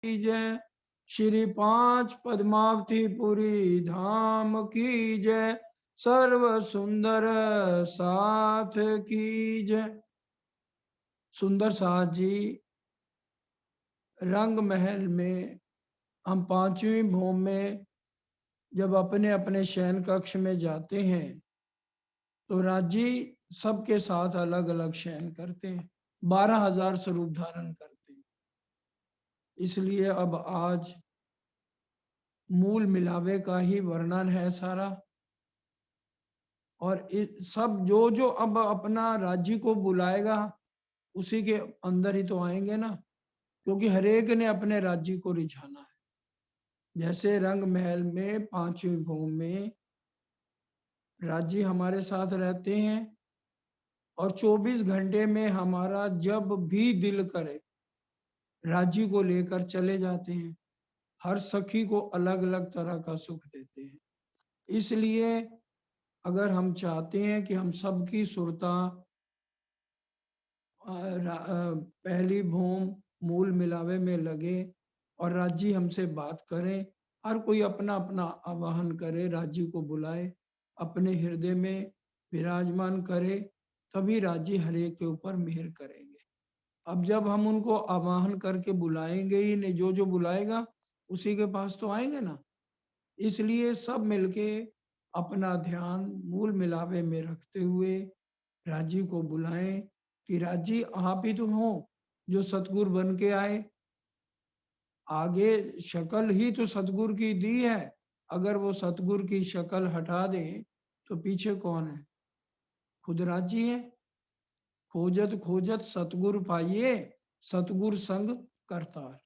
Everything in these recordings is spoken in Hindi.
की जय। श्री पांच पद्मावतीपुरी धाम की जय। सर्व सुंदर साथ की जय। सुंदर साथ जी, रंग महल में हम पांचवी भूमि में जब अपने अपने शयन कक्ष में जाते हैं तो राजी सबके साथ अलग अलग शयन करते हैं, 12,000 स्वरूप धारण करते हैं। इसलिए अब आज मूल मिलावे का ही वर्णन है सारा। और सब जो जो अब अपना राज्य को बुलाएगा उसी के अंदर ही तो आएंगे ना, क्योंकि हरेक ने अपने राज्य को रिझाना है। जैसे रंग महल में पांचवी भूमि में राज्य हमारे साथ रहते हैं और 24 घंटे में हमारा जब भी दिल करे राज्य को लेकर चले जाते हैं। हर सखी को अलग अलग तरह का सुख देते हैं। इसलिए अगर हम चाहते हैं कि हम सबकी सुरता पहली भूमि मूल मिलावे में लगे और राज्य हमसे बात करें, हर कोई अपना अपना आवाहन करे, राज्य को बुलाए, अपने हृदय में विराजमान करे, तभी राज्य हरेक के ऊपर मेहर करेंगे। अब जब हम उनको आवाहन करके बुलाएंगे ही नहीं, जो जो बुलाएगा उसी के पास तो आएंगे ना। इसलिए सब मिलके अपना ध्यान मूल मिलावे में रखते हुए राज्य को बुलाएं कि राज्य आप ही तो हो जो सतगुरु बन के आए। आगे शक्ल ही तो सतगुरु की दी है, अगर वो सतगुरु की शक्ल हटा दे तो पीछे कौन है? खुद राज्य है। खोजत खोजत सतगुरु पाइए, सतगुरु संग करतार।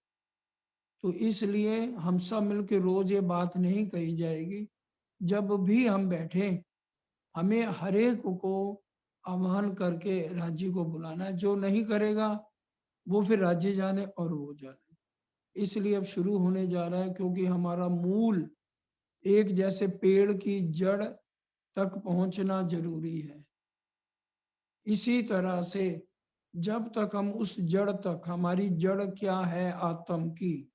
तो इसलिए हम सब मिलकर रोज ये बात नहीं कही जाएगी, जब भी हम बैठे हमें हरेक को आह्वान करके राज्य को बुलाना है। जो नहीं करेगा वो फिर राज्य जाने और वो जाने। इसलिए अब शुरू होने जा रहा है, क्योंकि हमारा मूल एक जैसे पेड़ की जड़ तक पहुंचना जरूरी है। इसी तरह से जब तक हम उस जड़ तक, हमारी जड़ क्या है आत्म की,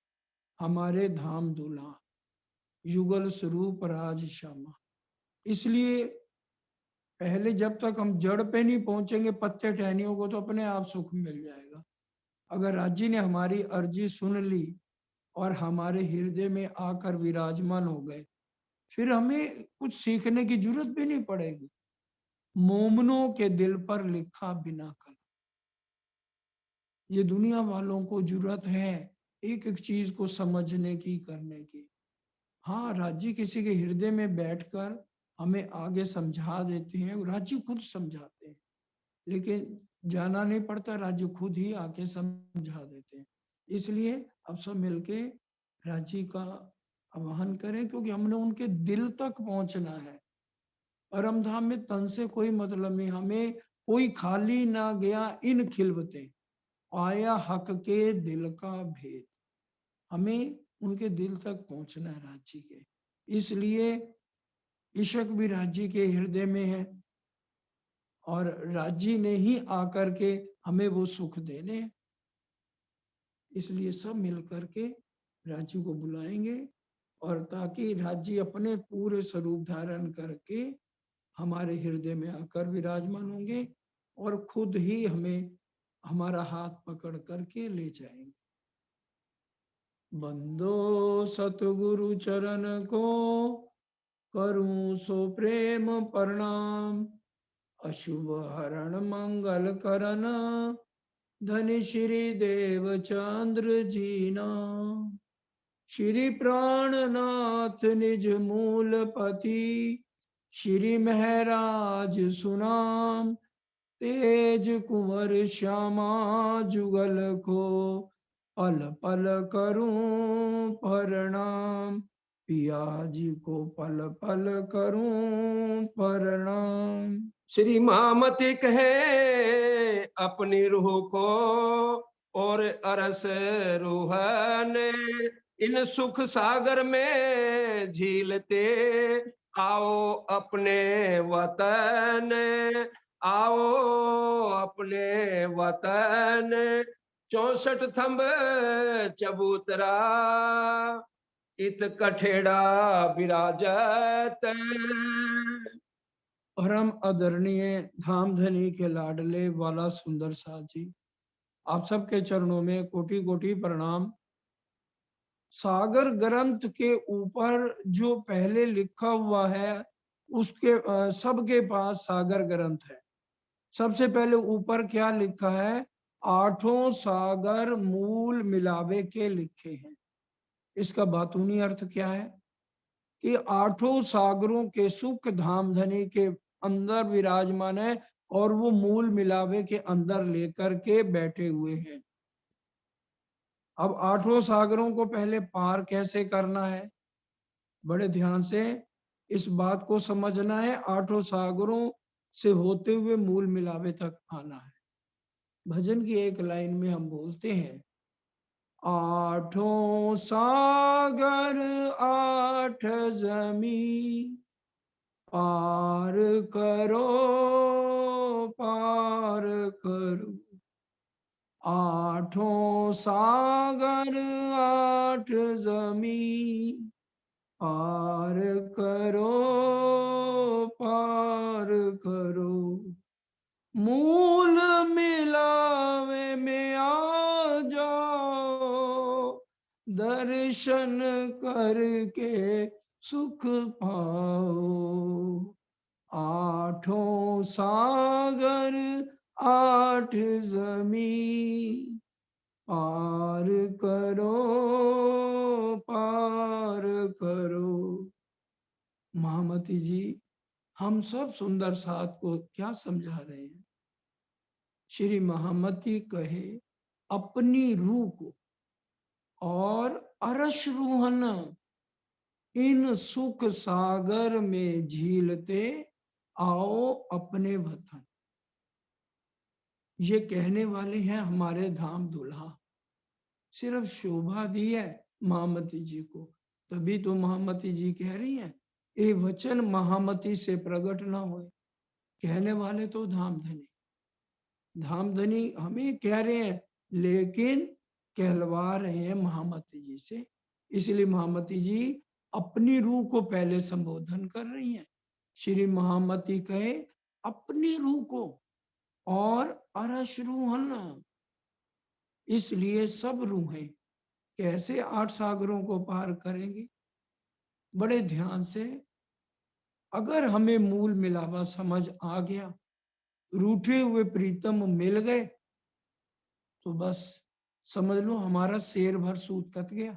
हमारे धाम दूल्हा युगल स्वरूप राज श्यामा। इसलिए पहले जब तक हम जड़ पे नहीं पहुंचेंगे पत्ते टहनियों को, तो अपने आप सुख मिल जाएगा। अगर राज्य ने हमारी अर्जी सुन ली और हमारे हृदय में आकर विराजमान हो गए, फिर हमें कुछ सीखने की जरूरत भी नहीं पड़ेगी। मोमनों के दिल पर लिखा बिना कलम। ये दुनिया वालों को जरूरत है एक एक चीज को समझने की, करने की। हाँ, राज्य किसी के हृदय में बैठकर हमें आगे समझा देते हैं, राज्य खुद समझाते हैं, लेकिन जाना नहीं पड़ता, राज्य खुद ही आके समझा देते हैं। इसलिए अब सब मिलके राज्य का आवाहन करें, क्योंकि हमने उनके दिल तक पहुंचना है। परम धाम में तन से कोई मतलब नहीं, हमें कोई खाली ना गया इन खिलवते, आया हक के दिल का भेद। हमें उनके दिल तक पहुंचना है राज्य के। इसलिए इशक भी राज्य के हृदय में है और राज्य ने ही आकर के हमें वो सुख देने हैं। इसलिए सब मिलकर के राज्य को बुलाएंगे और ताकि राज्य अपने पूरे स्वरूप धारण करके हमारे हृदय में आकर विराजमान होंगे और खुद ही हमें हमारा हाथ पकड़ करके ले जाएंगे। बंदो सतगुरु चरण को करूं सो प्रेम प्रणाम, अशुभ हरण मंगल करन, धनि श्री देव चंद्र जी नाम। श्री प्राणनाथ निज मूल पति, श्री महराज सुनाम, तेज कुंवर श्यामा जुगल को, पल पल करूं प्रणाम, पिया जी को पल पल करूं प्रणाम। श्री मामति कहे अपनी रूह को और अरस रूहन, इन सुख सागर में झीलते आओ अपने वतन, आओ अपने वतन। 64 थंब चबूतरा, इत कठेड़ा विराजत। परम आदरणीय धामधनी के लाडले वाला सुंदर साथ जी, आप सबके चरणों में कोटि कोटि प्रणाम। सागर ग्रंथ के ऊपर जो पहले लिखा हुआ है उसके सबके पास सागर ग्रंथ है। सबसे पहले ऊपर क्या लिखा है? आठों सागर मूल मिलावे के लिखे हैं। इसका बातूनी अर्थ क्या है कि आठों सागरों के सुख धामधनी के अंदर विराजमान है और वो मूल मिलावे के अंदर लेकर के बैठे हुए हैं। अब आठों सागरों को पहले पार कैसे करना है? बड़े ध्यान से इस बात को समझना है। आठों सागरों से होते हुए मूल मिलावे तक आना है। भजन की एक लाइन में हम बोलते हैं, आठों सागर आठ जमी, पार करो पार करो। आठों सागर आठ जमी, पार करो पार करो। मूल मिलावे में आ जाओ, दर्शन करके सुख पाओ। आठों सागर आठ जमी, पार करो पार करो। महामती जी, हम सब सुंदर साथ को क्या समझा रहे हैं? श्री महामती कहे अपनी रूह को और अरश रूहन इन सुख सागर में झीलते आओ अपने वतन। ये कहने वाले हैं हमारे धाम दुल्हा। सिर्फ शोभा दी है महामती जी को, तभी तो महामती जी कह रही हैं, ये वचन महामती से प्रकट ना होए। कहने वाले तो धामधनी, धामधनी हमें कह रहे हैं, लेकिन कहलवा रहे हैं महामती जी से। इसलिए महामती जी अपनी रूह को पहले संबोधन कर रही हैं। श्री महामती कहे अपनी रूह को और अरश रूहन, इसलिए सब रूहें कैसे आठ सागरों को पार करेंगी? बड़े ध्यान से, अगर हमें मूल मिलावा समझ आ गया, रूठे हुए प्रीतम मिल गए, तो बस समझ लो हमारा शेर भर सूत कट गया।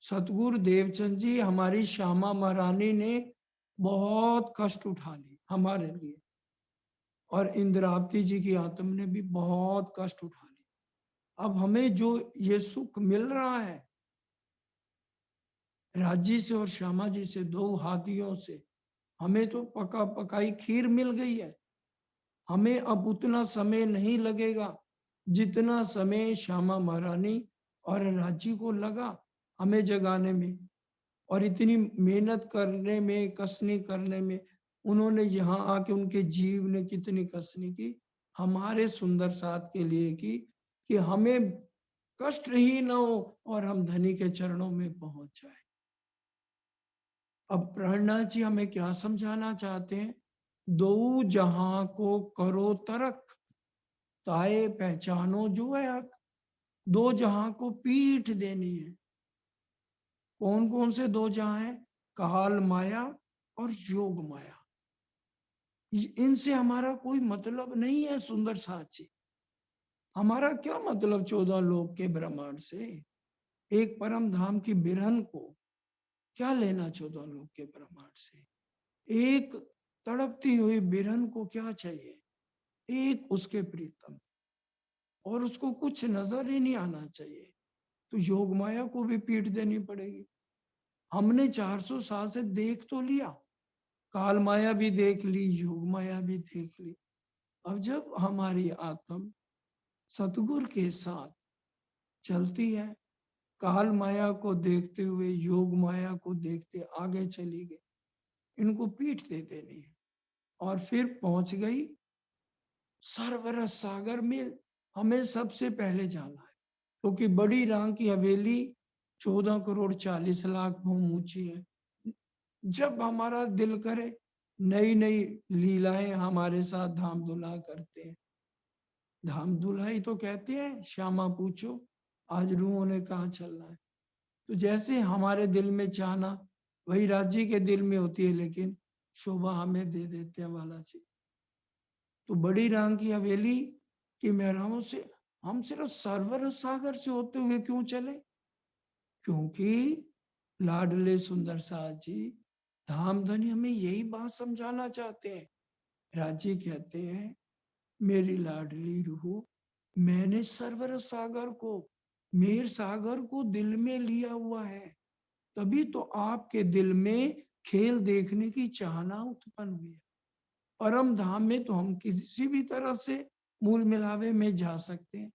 सतगुरु देवचंद जी, हमारी श्यामा महारानी ने बहुत कष्ट उठा लिए हमारे लिए, और इंद्रावती जी की आत्मा ने भी बहुत कष्ट उठा लिया। अब हमें जो ये सुख मिल रहा है राजी से और श्यामा जी से, दो हाथियों से, हमें तो पका पकाई खीर मिल गई है। हमें अब उतना समय नहीं लगेगा जितना समय श्यामा महारानी और राजी को लगा हमें जगाने में, और इतनी मेहनत करने में, कसनी करने में। उन्होंने यहाँ आके, उनके जीव ने कितनी कसनी की हमारे सुंदर साथ के लिए की, कि हमें कष्ट ही ना हो और हम धनी के चरणों में पहुंच जाए। अब प्रहलाद जी हमें क्या समझाना चाहते हैं? दो जहां को करो तरक, ताए पहचानो जो है हक। दो जहां को पीठ देनी है। कौन कौन से दो जहां है? काल माया और योग माया। इनसे हमारा कोई मतलब नहीं है सुंदर साथी। हमारा क्या मतलब 14 लोक के ब्रह्मांड से? एक परम धाम की बिरहन को क्या लेना 14 लोक के ब्रह्मांड से? एक तड़पती हुई बिरहन को क्या चाहिए? एक उसके प्रीतम, और उसको कुछ नजर ही नहीं आना चाहिए। तो योग माया को भी पीठ देनी पड़ेगी। हमने 400 साल से देख तो लिया, काल माया भी देख ली, योग माया भी देख ली। अब जब हमारी आत्म सतगुरु के साथ चलती है, काल माया को देखते हुए योग माया को देखते आगे चली गई, इनको पीठ दे देनी है। और फिर पहुंच गई सरवरस सागर में। हमें सबसे पहले जाना है, क्योंकि बड़ी रांग की हवेली 14 करोड़ 40 लाख भूम ऊंची है। जब हमारा दिल करे, नई नई लीलाएं हमारे साथ धाम धुला करते हैं। धाम धुलाई तो कहते हैं, श्यामा पूछो आज रूहों ने कहा चलना है। तो जैसे हमारे दिल में चाहना, वही राज्य के दिल में होती है, लेकिन शोभा हमें दे देते हैं वाला जी। तो बड़ी रांग की हवेली की मेहरानों से हम सिर्फ सरवर सागर से होते हुए क्यों चले? क्योंकि लाडले सुंदर साथ जी धामधनी हमें यही बात समझाना चाहते हैं। राजी कहते हैं, मेरी लाडली रूह, मैंने सरवर सागर को, मेर सागर को दिल में लिया हुआ है, तभी तो आपके दिल में खेल देखने की चाहना उत्पन्न हुई है। परम धाम में तो हम किसी भी तरह से मूल मिलावे में जा सकते हैं।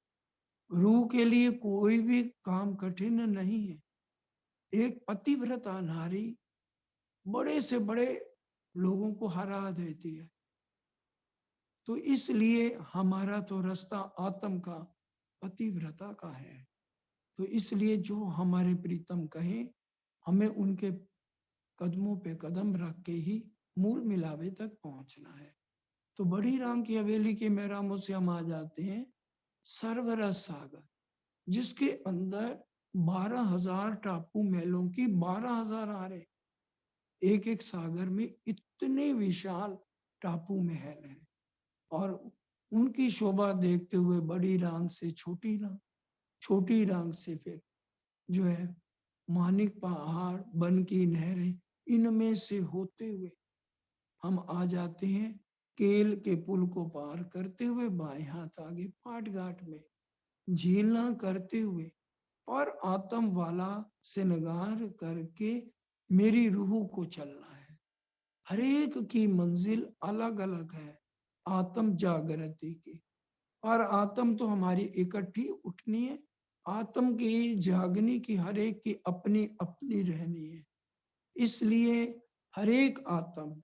रूह के लिए कोई भी काम कठिन नहीं है। एक पतिव्रता नारी बड़े से बड़े लोगों को हरा देती है। तो इसलिए हमारा तो रास्ता आत्म का, पतिव्रता का है। तो इसलिए जो हमारे प्रीतम कहे, हमें उनके कदमों पे कदम रख के ही मूल मिलावे तक पहुंचना है। तो बड़ी रांग की हवेली के मेहरामों से हम आ जाते हैं सरवरस सागर, जिसके अंदर 12,000 टापू महलों की 12,000 आरे, एक एक सागर में इतने विशाल टापू महल हैं। और उनकी शोभा देखते हुए बड़ी रांग से छोटी रांग, छोटी रांग से फिर जो है मानिक पहाड़, बन की नहरें, इनमें से होते हुए हम आ जाते हैं केल के पुल को पार करते हुए बाएं हाथ आगे पाट घाट में झीलना करते हुए और आत्म वाला श्रृंगार करके मेरी रूह को चलना है। हर एक की मंजिल अलग अलग है आत्म जागृति की, और आत्म तो हमारी इकट्ठी उठनी है। आत्म की जागनी की हर एक की अपनी अपनी रहनी है। इसलिए हर एक आत्म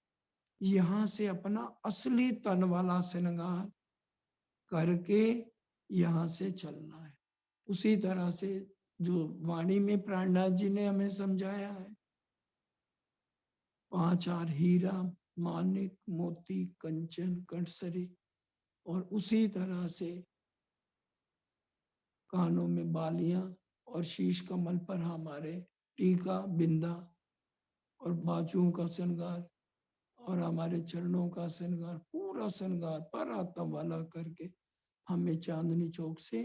यहाँ से अपना असली तन वाला श्रृंगार करके यहाँ से चलना है। उसी तरह से जो वाणी में प्राणनाथ जी ने हमें समझाया है, 5 आर हीरा, मानिक, मोती, कंचन, कंसरी, और उसी तरह से कानों में बालियां और शीश कमल पर हमारे टीका, बिंदा और बाजुओं का श्रृंगार और हमारे चरणों का श्रृंगार, पूरा श्रृंगार पर आत्म वाला करके हमें चांदनी चौक से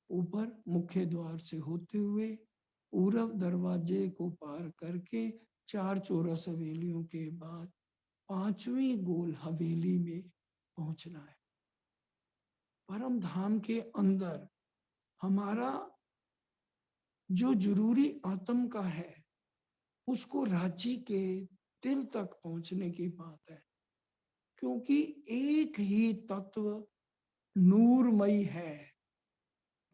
ऊपर मुख्य द्वार से होते हुए पूरब दरवाजे को पार करके 4 चौरस हवेलियों के बाद 5वीं गोल हवेली में पहुंचना है। परम धाम के अंदर हमारा जो जरूरी आत्म का है, उसको राज्य के दिल तक पहुंचने की बात है। क्योंकि एक ही तत्व नूरमयी है।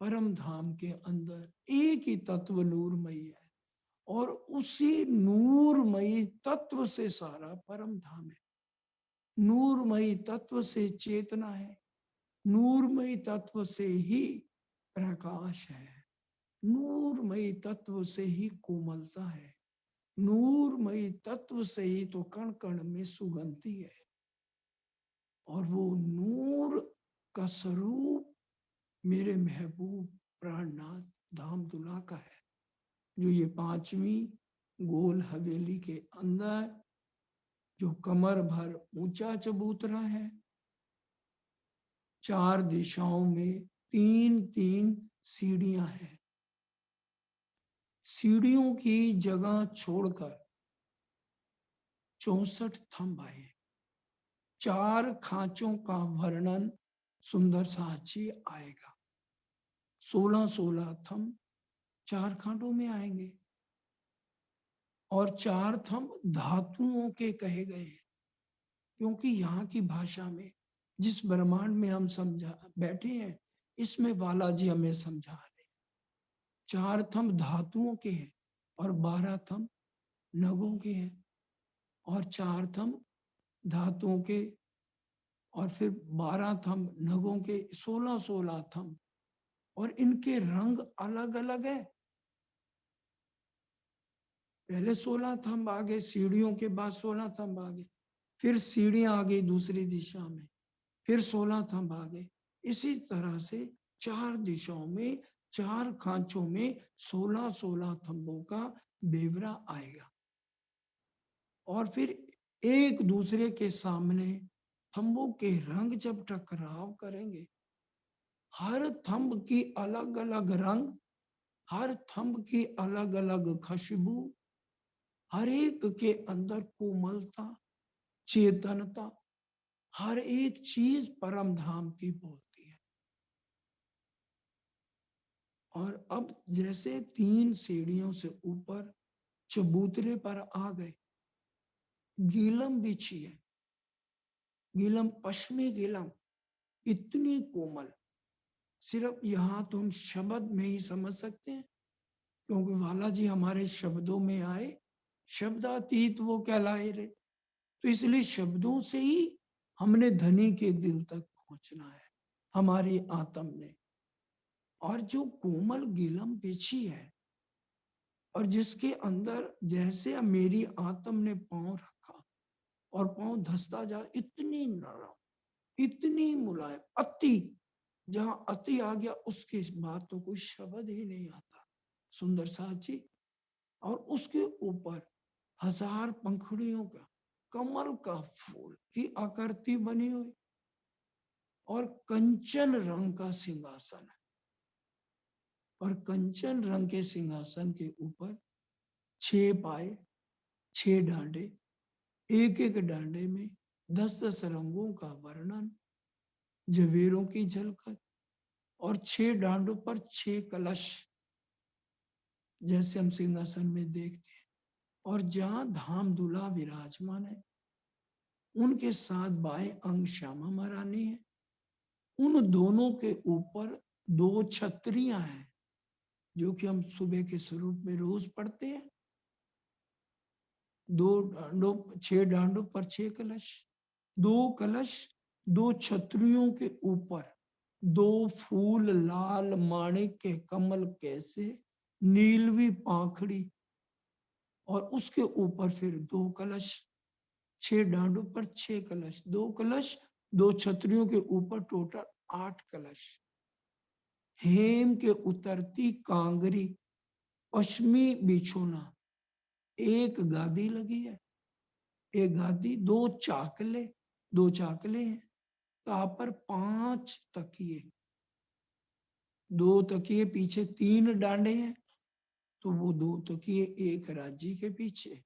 परम धाम के अंदर एक ही तत्व नूरमयी है, और उसी नूरमयी तत्व से सारा परम धाम है। नूरमयी तत्व से चेतना है, नूरमयी तत्व से ही प्रकाश है, नूरमयी तत्व से ही कोमलता है, नूरमयी तत्व से ही तो कण कण में सुगंधि है। और वो नूर का स्वरूप मेरे महबूब प्राणनाथ धामदुला का है, जो ये 5वीं गोल हवेली के अंदर जो कमर भर ऊंचा चबूतरा है, 4 दिशाओं में 3-3 सीढ़ियां हैं। सीढ़ियों की जगह छोड़कर 64 थंब आए। 4 खांचों का वर्णन सुंदर साची आएगा। 16-16 थंब 4 खांडों में आएंगे, और 4 थंब धातुओं के कहे गए हैं, क्योंकि यहाँ की भाषा में जिस ब्रह्मांड में हम समझा बैठे हैं, इसमें बालाजी हमें समझा रहे। 4 थंब धातुओं के हैं और 12 थंब नगों के हैं, और 4 थंब धातुओं के और फिर 12 थंब नगों के, 16-16 थंब और इनके रंग अलग अलग है। पहले 16 थंब आ गए, सीढ़ियों के बाद 16 थंब आ गए, फिर सीढ़ियां आ गई दूसरी दिशा में, फिर 16 थंब आ गए। इसी तरह से 4 दिशाओं में, 4 खांचों में 16-16 थंबों का बेवरा आएगा। और फिर एक दूसरे के सामने थंबों के रंग जब टकराव करेंगे, हर थंब की अलग अलग रंग, हर थंब की अलग अलग खुशबू, हर एक के अंदर कोमलता, चेतनता, हर एक चीज परम धाम की बोलती है। और अब जैसे 3 सीढ़ियों से ऊपर चबूतरे पर आ गए, गीलम बिछी है, गीलम पश्चिमी गीलम, इतनी कोमल, सिर्फ यहाँ तो हम शब्द में ही समझ सकते हैं, क्योंकि बालाजी हमारे शब्दों में आए, शब्दातीत वो कहलाए रे। तो इसलिए शब्दों से ही हमने धनी के दिल तक पहुंचना है, हमारी आत्म ने। और जो कोमल गीलम बिछी है और जिसके अंदर जैसे मेरी आत्म ने पांव रखा और पांव धसता जा, इतनी नरम, इतनी मुलायम, अति, जहां अति आ गया उसके बाद तो कोई शब्द ही नहीं आता, सुंदर साची। और उसके ऊपर 1000 पंखुड़ियों का कमल का फूल की आकृति बनी हुई और कंचन रंग का सिंहासन है। और कंचन रंग के सिंहासन के ऊपर 6 पाए, 6 डांडे, एक एक डांडे में 10-10 रंगों का वर्णन, जवेरों की झलकत, और 6 डांडों पर 6 कलश, जैसे हम सिंहासन में देखते हैं। और जहां धाम दूल्हा विराजमान है, उनके साथ बाएं अंग श्यामा महारानी है। उन दोनों के ऊपर 2 छतरियां हैं, जो कि हम सुबह के स्वरूप में रोज पढ़ते हैं। 6 डांडों पर 6 कलश, 2 कलश, 2 छतरियों के ऊपर 2 फूल लाल माणिक के कमल कैसे, नीलवी पाखड़ी, और उसके ऊपर फिर 2 कलश, 6 डांडों पर 6 कलश, 2 कलश, 2 छतरियों के ऊपर टोटल 8 कलश। हेम के उतरती कांगरी, पश्चिमी बिछोना, एक गादी लगी है, एक गादी, 2 चाकले हैं, कहा पर 5 तकिए, 2 तकिए पीछे 3 डांडे हैं, तो वो 2 तकिए, एक राज्य के पीछे,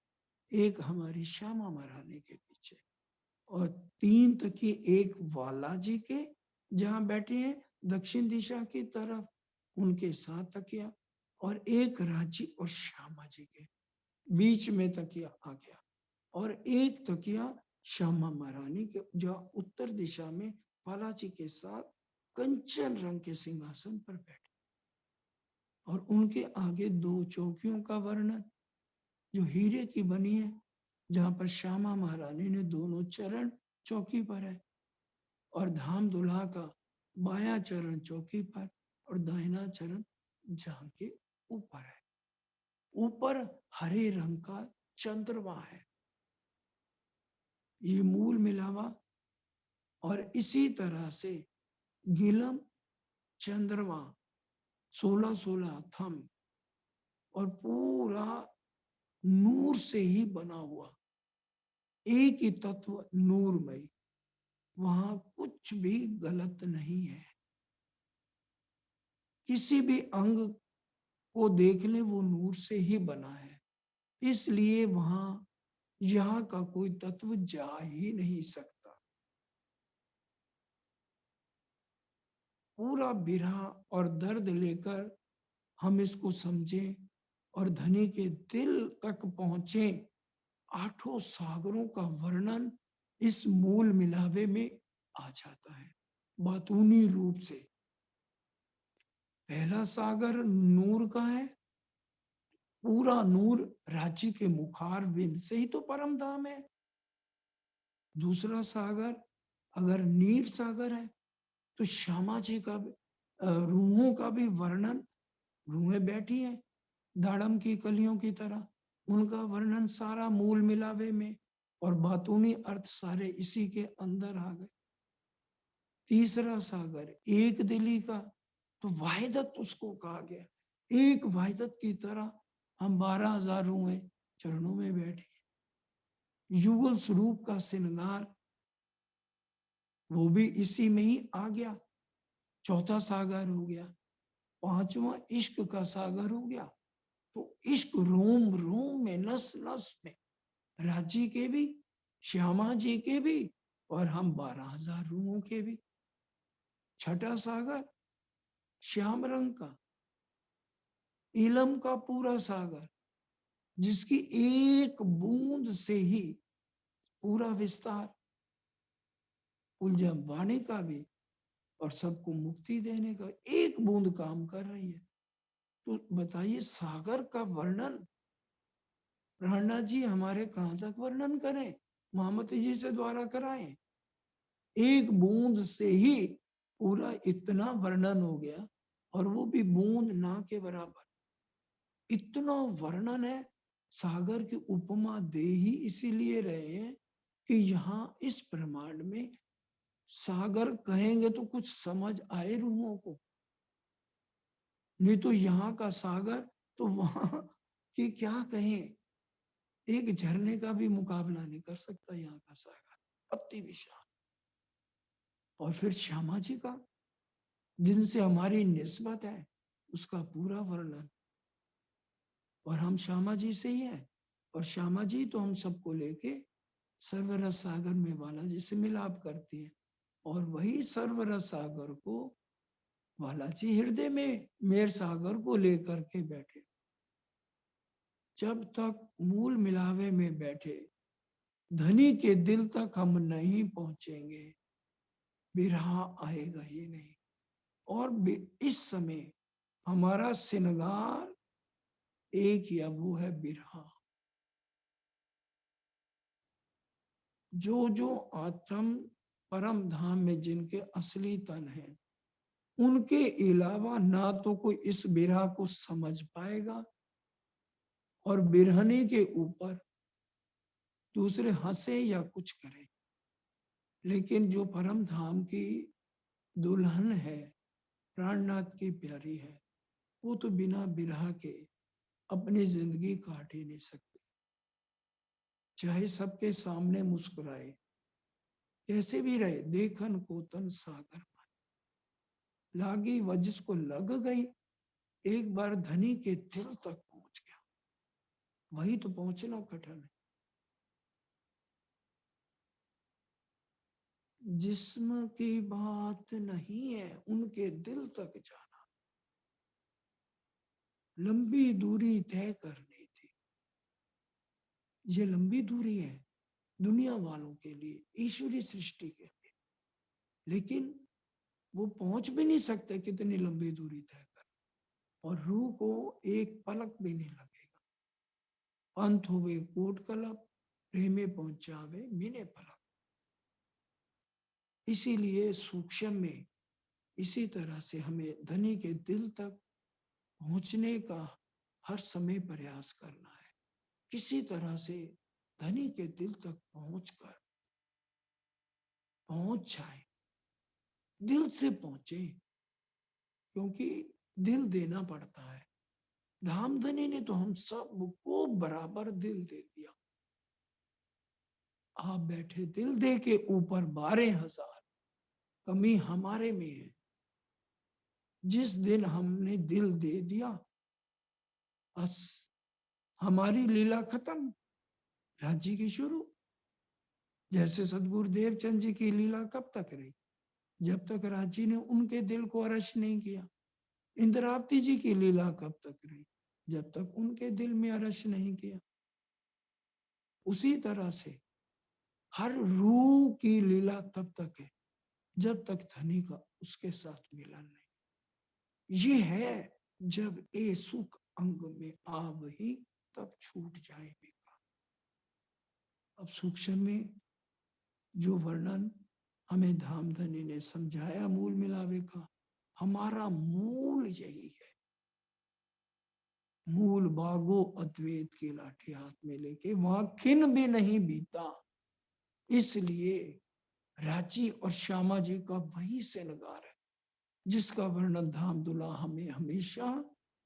एक हमारी श्यामा महारानी के पीछे, और 3 तकिए एक वाला जी के जहां बैठे हैं दक्षिण दिशा की तरफ, उनके साथ तकिया, और एक राज्य और श्यामा जी के बीच में तकिया आ गया, और एक तकिया श्यामा महारानी के जो उत्तर दिशा में बालाजी के साथ कंचन रंग के सिंहासन पर बैठे, और उनके आगे 2 चौकियों का वर्णन, जो हीरे की बनी है, जहां पर श्यामा महारानी ने दोनों चरण चौकी पर है, और धाम दुल्हा का बायां चरण चौकी पर और दाहिना चरण जहां के ऊपर है। ऊपर हरे रंग का चंद्रमा है, ये मूल मिलावा। और इसी तरह से गीलम, चंद्रमा, 16-16 थंब, और पूरा नूर से ही बना हुआ, एक ही तत्व नूरमय, वहां कुछ भी गलत नहीं है। किसी भी अंग को देख ले, वो नूर से ही बना है, इसलिए वहां यहाँ का कोई तत्व जा ही नहीं सकता। पूरा बिरहा और दर्द लेकर हम इसको समझें और धनी के दिल तक पहुंचे, 8 सागरों का वर्णन इस मूल मिलावे में आ जाता है बातूनी रूप से। पहला सागर नूर का है, पूरा नूर राज्य के मुखार बिंद से ही तो परम धाम है। दूसरा सागर अगर नीर सागर है, तो श्यामा जी का रूहों का भी वर्णन, रूहें बैठी हैं दाड़म की कलियों की तरह, उनका वर्णन सारा मूल मिलावे में, और बातूनी अर्थ सारे इसी के अंदर आ गए। तीसरा सागर एक दिली का, तो वाहिदत उसको कहा गया। एक वाहिदत की तरह हम 12,000 रूहें चरणों में बैठे। युगल स्वरूप का श्रृंगार वो भी इसी में ही आ गया। चौथा सागर हो गया। पांचवा इश्क का सागर हो गया। तो इश्क रोम रोम में, नस नस में, राजी के भी, श्यामा जी के भी, और हम 12,000 रूहों के भी। छठा सागर श्याम रंग का, इलम का पूरा सागर, जिसकी एक बूंद से ही पूरा विस्तार, उलझन वाणी का भी और सबको मुक्ति देने का एक बूंद काम कर रही है। तो बताइए सागर का वर्णन राणा जी हमारे कहां तक वर्णन करें, महामती जी से द्वारा कराएं। एक बूंद से ही पूरा इतना वर्णन हो गया, और वो भी बूंद ना के बराबर। इतना वर्णन है। सागर की उपमा दे ही इसीलिए रहे हैं कि यहाँ इस ब्रह्मांड में सागर कहेंगे तो कुछ समझ आए रूहों को, नहीं तो यहाँ का सागर तो वहां की क्या कहें, एक झरने का भी मुकाबला नहीं कर सकता यहाँ का सागर, अति विशाल। और फिर श्यामा जी का, जिनसे हमारी निस्बत है, उसका पूरा वर्णन। और हम श्यामा जी से ही हैं, और श्यामा जी तो हम सबको लेके सर्वरस सागर में बालाजी से मिलाप करती है, और वही सर्वरस सागर को बालाजी हृदय में मेर सागर को लेकर के बैठे। जब तक मूल मिलावे में बैठे धनी के दिल तक हम नहीं पहुंचेंगे, बिरहा आएगा ही नहीं। और इस समय हमारा श्रृंगार एक ही, अब वो है बिरहा। जो जो आत्म परम धाम में जिनके असली तन है, उनके अलावा ना तो कोई इस बिरहा को समझ पाएगा, और बिरहने के ऊपर दूसरे हंसे या कुछ करें। लेकिन जो परम धाम की दुल्हन है, प्राणनाथ की प्यारी है, वो तो बिना बिरहा के अपनी जिंदगी काट ही नहीं सकती। चाहे सबके सामने मुस्कुराए, कैसे भी रहे, देखन को तन सागर लागी, वह जिसको लग गई एक बार धनी के दिल तक पहुंच गया। वही तो पहुंचना कठिन है। जिस्म की बात नहीं है, उनके दिल तक जाना, लंबी दूरी तय करनी थी। ये लंबी दूरी है दुनिया वालों के लिए, ईश्वरीय सृष्टि के लिए, लेकिन वो पहुंच भी नहीं सकते कितनी लंबी दूरी तय कर। और रूह को एक पलक भी नहीं लगेगा। अंत हुए कोट कलप, प्रेमे पहुंचावे मीने पलक। इसीलिए सूक्ष्म में इसी तरह से हमें धनी के दिल तक पहुंचने का हर समय प्रयास करना है। किसी तरह से धनी के दिल तक पहुंच जाए, दिल से पहुंचे, क्योंकि दिल देना पड़ता है। धामधनी ने तो हम सबको बराबर दिल दे दिया। आप बैठे दिल दे के ऊपर 12,000, कमी हमारे में है। जिस दिन हमने दिल दे दिया, बस हमारी लीला खत्म, राज्य की शुरू। जैसे सदगुरु देवचंद जी की लीला कब तक रही, जब तक राजी ने उनके दिल को अरश नहीं किया। इंद्रावती जी की लीला कब तक रही, जब तक उनके दिल में अरश नहीं किया। उसी तरह से हर रूह की लीला तब तक है जब तक धनी का उसके साथ मिलन नहीं। ये है जब ए सुख अंग में आव ही तब छूट जाए बेकार। अब सूक्ष्म में जो वर्णन हमें धामधनी ने समझाया मूल मिलावे का, हमारा मूल यही है। मूल बागो अद्वैत की लाठी हाथ में लेके वहां खिन भी नहीं बीता। इसलिए राजी और श्यामा जी का वही श्रृंगार है जिसका वर्णन धामदुला हमें हमेशा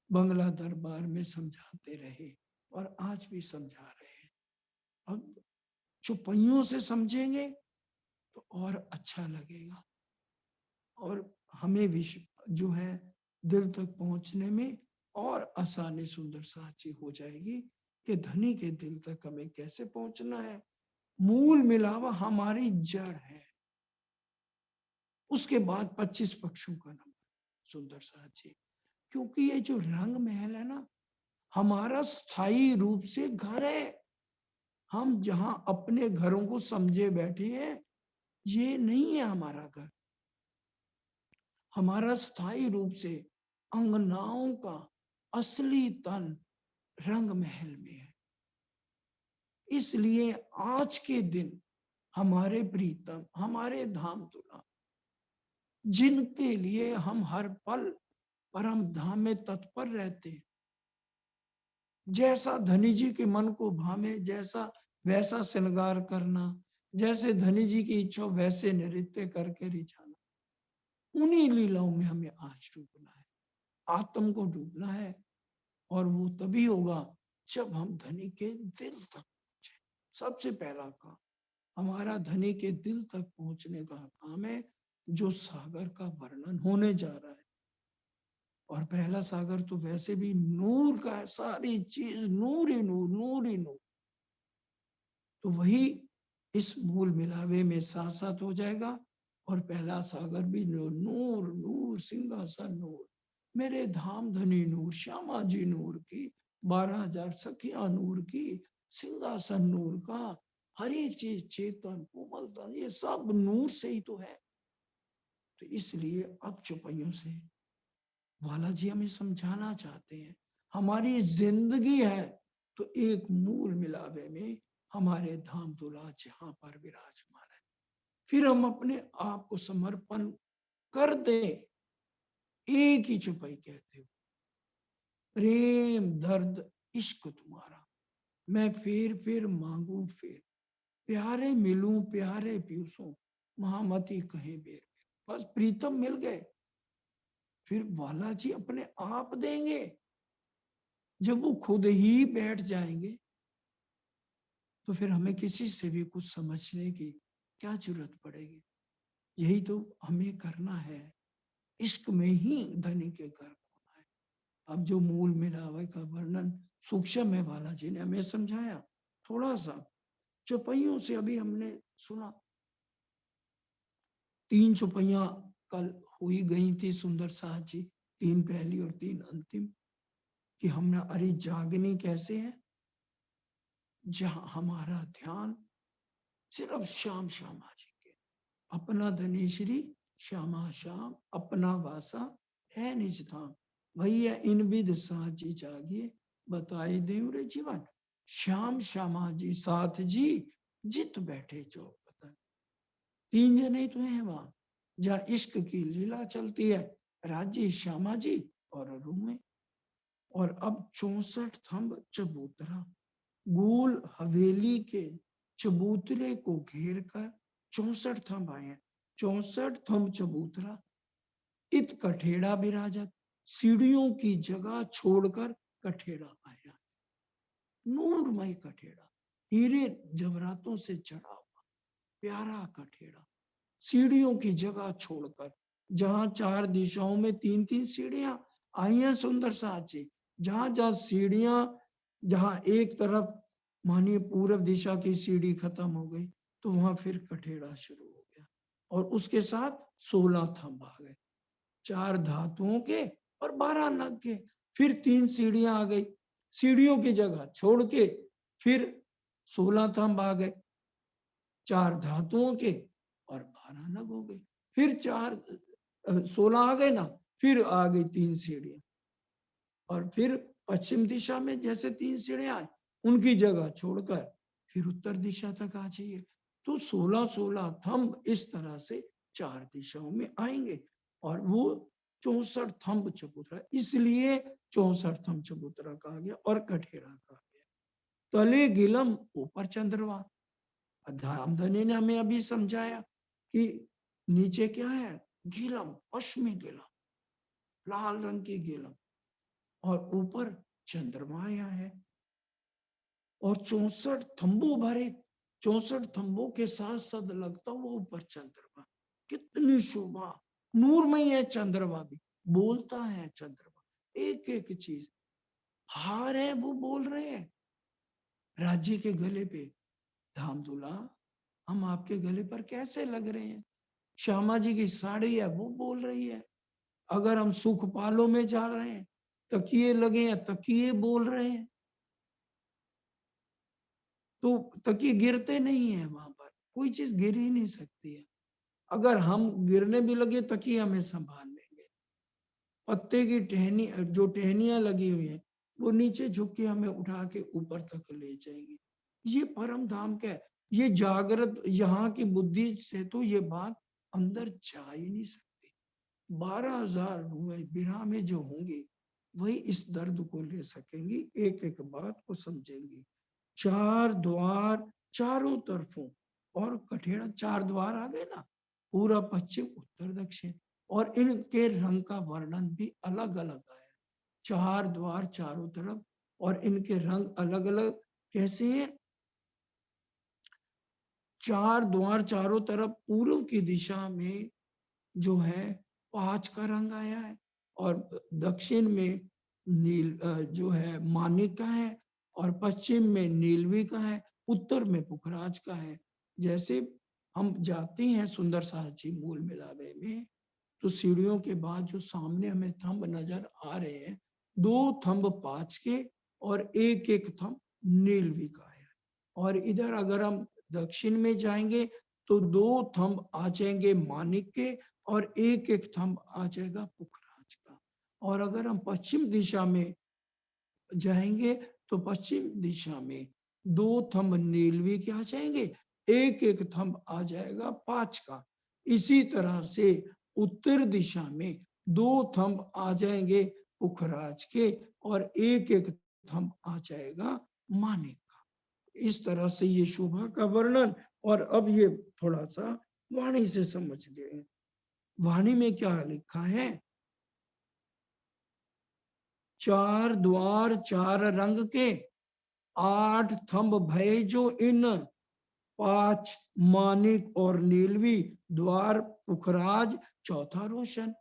बंगला दरबार में समझाते रहे और आज भी समझा रहे हैं। अब चुपैयों से समझेंगे तो और अच्छा लगेगा और हमें भी जो है दिल तक पहुंचने में और आसानी सुंदर साची हो जाएगी कि धनी के दिल तक हमें कैसे पहुंचना है। मूल मिलावा हमारी जड़ है, उसके बाद 25 पक्षों का नंबर सुंदर साची। क्योंकि ये जो रंग महल है ना, हमारा स्थायी रूप से घर है। हम जहां अपने घरों को समझे बैठे हैं, ये नहीं है हमारा घर। हमारा स्थायी रूप से अंगनाओं का असली तन रंग महल में है। इसलिए आज के दिन हमारे प्रीतम, हमारे धाम तुला, जिनके लिए हम हर पल परम धाम में तत्पर रहते हैं, जैसा धनी जी के मन को भावे जैसा वैसा श्रृंगार करना, जैसे धनी जी की इच्छा वैसे नृत्य करके रिझाना, उन्हीं लीलाओं में हमें आज डूबना है, आत्म को डूबना है। और वो तभी होगा जब हम धनी के दिल तक पहुंचे। सबसे पहला काम हमारा धनी के दिल तक पहुंचने का काम है, जो सागर का वर्णन होने जा रहा है। और पहला सागर तो वैसे भी नूर का है, सारी चीज नूर ही नूर, नूर ही नूर। तो वही इस मूल मिलावे में साथ साथ हो जाएगा। और पहला सागर भी नूर, नूर सिंहासन नूर, मेरे धाम धनी नूर, श्यामा जी नूर की, 12,000 सखिया नूर की, सिंहासन नूर का, हर एक चीज चेतन कोमलता, ये सब नूर से ही तो है। तो इसलिए अब चौपाइयों से वाला जी हमें समझाना चाहते हैं, हमारी जिंदगी है तो एक मूल मिलावे में हमारे धाम दुला जहां पर विराजमान है। फिर हम अपने आप को समर्पण कर दे। एक ही चुपाई कहते हो, प्रेम दर्द इश्क तुम्हारा, मैं फिर मांगू फिर, प्यारे मिलूं प्यारे पीयूसों, महामती कहे बेर। बस प्रीतम मिल गए, फिर वाला जी अपने आप देंगे। जब वो खुद ही बैठ जाएंगे तो फिर हमें किसी से भी कुछ समझने की क्या जरूरत पड़ेगी। यही तो हमें करना है, इश्क में ही धनी के घर होना है। अब जो मूल मिलावे का वर्णन सूक्ष्म है वाला जी ने हमें समझाया, थोड़ा सा चौपाइयों से अभी हमने सुना। 3 चौपाइयां कल हुई गई थी सुंदर साहब जी, 3 पहली और 3 अंतिम, कि हमने अरे जागनी कैसे है, जहां हमारा ध्यान सिर्फ श्याम श्यामा जी के, अपना धनी श्री श्यामा श्याम, अपना वासा है निज धाम, भैया इन विद साथ जी जागिए, बताए देव रे जीवन, श्याम श्यामा जी साथ जी, जित बैठे चौक पतन। 3 जने तो हैं वहां जहाँ इश्क की लीला चलती है, राजी श्यामा जी और अरुण में। और अब 64 थंब चबूतरा, गोल हवेली के चबूतरे को घेर कर 64 थंब आए हैं। 64 थंब चबूतरा, इत कठेड़ा विराजत, सीढ़ियों की जगह छोड़कर कठेड़ा आया, नूरमय कठेड़ा, हीरे जवरातों से चढ़ा हुआ प्यारा कठेड़ा, सीढ़ियों की जगह छोड़कर, जहां 4 दिशाओं में 3-3 सीढ़ियां आई हैं सुंदर साची, जहां जहां सीढ़ियां, जहां एक तरफ मानिए पूर्व दिशा की सीढ़ी खत्म हो गई तो वहां फिर कठेड़ा शुरू हो गया और उसके साथ 16 थंब आ गए, 4 धातुओं के और 12 नग के। फिर 3 सीढ़ियां आ गई, सीढ़ियों की जगह छोड़ के फिर 16 थंब आ गए, 4 धातुओं के और 12 नग हो गए। फिर 16 आ गए ना, फिर आ गई 3 सीढ़ियां और फिर पश्चिम दिशा में जैसे 3 सीढ़ियां आए, उनकी जगह छोड़कर फिर उत्तर दिशा तक आ जाइए। तो 16-16 थंब इस तरह से 4 दिशाओं में आएंगे और वो 64 थंब चबूतरा, इसलिए 64 थंब चबूतरा कहा गया और कठेड़ा कहा गया। तले गिलम ऊपर चंद्रमा। धामधनी ने हमें अभी समझाया कि नीचे क्या है, गिलम, पश्चिमी गिलम, लाल रंग की गिलम, और ऊपर चंद्रमा आया है। और 64 थंबों भरे, 64 थंबों के साथ साथ लगता हुआ ऊपर चंद्रमा, कितनी शोभा, नूरमय है चंद्रमा भी, बोलता है चंद्रमा, एक एक चीज। हार है वो बोल रहे हैं राज्य के गले पे, धाम दूल्हा हम आपके गले पर कैसे लग रहे हैं। श्यामा जी की साड़ी है वो बोल रही है, अगर हम सुखपालों में जा रहे हैं, तकिए लगे हैं, तकिए बोल रहे हैं, तो तकिए गिरते नहीं है, वहां पर कोई चीज गिर ही नहीं सकती है। अगर हम गिरने भी लगे, तकिए हमें संभाल लेंगे। पत्ते की टहनी, जो टहनियां लगी हुई है, वो नीचे झुक के हमें उठा के ऊपर तक ले जाएंगे। ये परम धाम क्या है, ये जागृत यहाँ की बुद्धि से तो ये बात अंदर जा ही नहीं सकती। 12,000 रुएं बिरहा में जो होंगे, वही इस दर्द को ले सकेंगी, एक एक बात को समझेंगी। 4 द्वार चारों तरफों, और कठेड़ा 4 द्वार आ गए ना, पूरा, पश्चिम, उत्तर, दक्षिण, और इनके रंग का वर्णन भी अलग अलग आया। 4 द्वार चारों तरफ, और इनके रंग अलग अलग कैसे हैं। 4 द्वार चारों तरफ, पूर्व की दिशा में जो है 5 का रंग आया है, और दक्षिण में नील जो है मानिक का है, और पश्चिम में नीलवी का है, उत्तर में पुखराज का है। जैसे हम जाते हैं सुंदर साहसी मूल मिलावे में, तो सीढ़ियों के बाद जो सामने हमें थंब नजर आ रहे हैं, 2 थंब 5 के और एक एक थंब नीलवी का है। और इधर अगर हम दक्षिण में जाएंगे तो 2 थंब आ जाएंगे मानिक के, और एक एक थंब आ जाएगा पुखराज का। और अगर हम पश्चिम दिशा में जाएंगे तो पश्चिम दिशा में 2 थंब नीलवी के आ जाएंगे, एक एक थंब आ जाएगा 5 का। इसी तरह से उत्तर दिशा में 2 थंब आ जाएंगे पुखराज के, और एक एक थंब आ जाएगा मानिक का। इस तरह से ये शोभा का वर्णन। और अब ये थोड़ा सा वाणी से समझ ले। वाणी में क्या लिखा है, 4 द्वार 4 रंग के, 8 थंब भय जो इन, 5 मानिक और नीलवी, द्वार पुखराज, चौथा रोशन।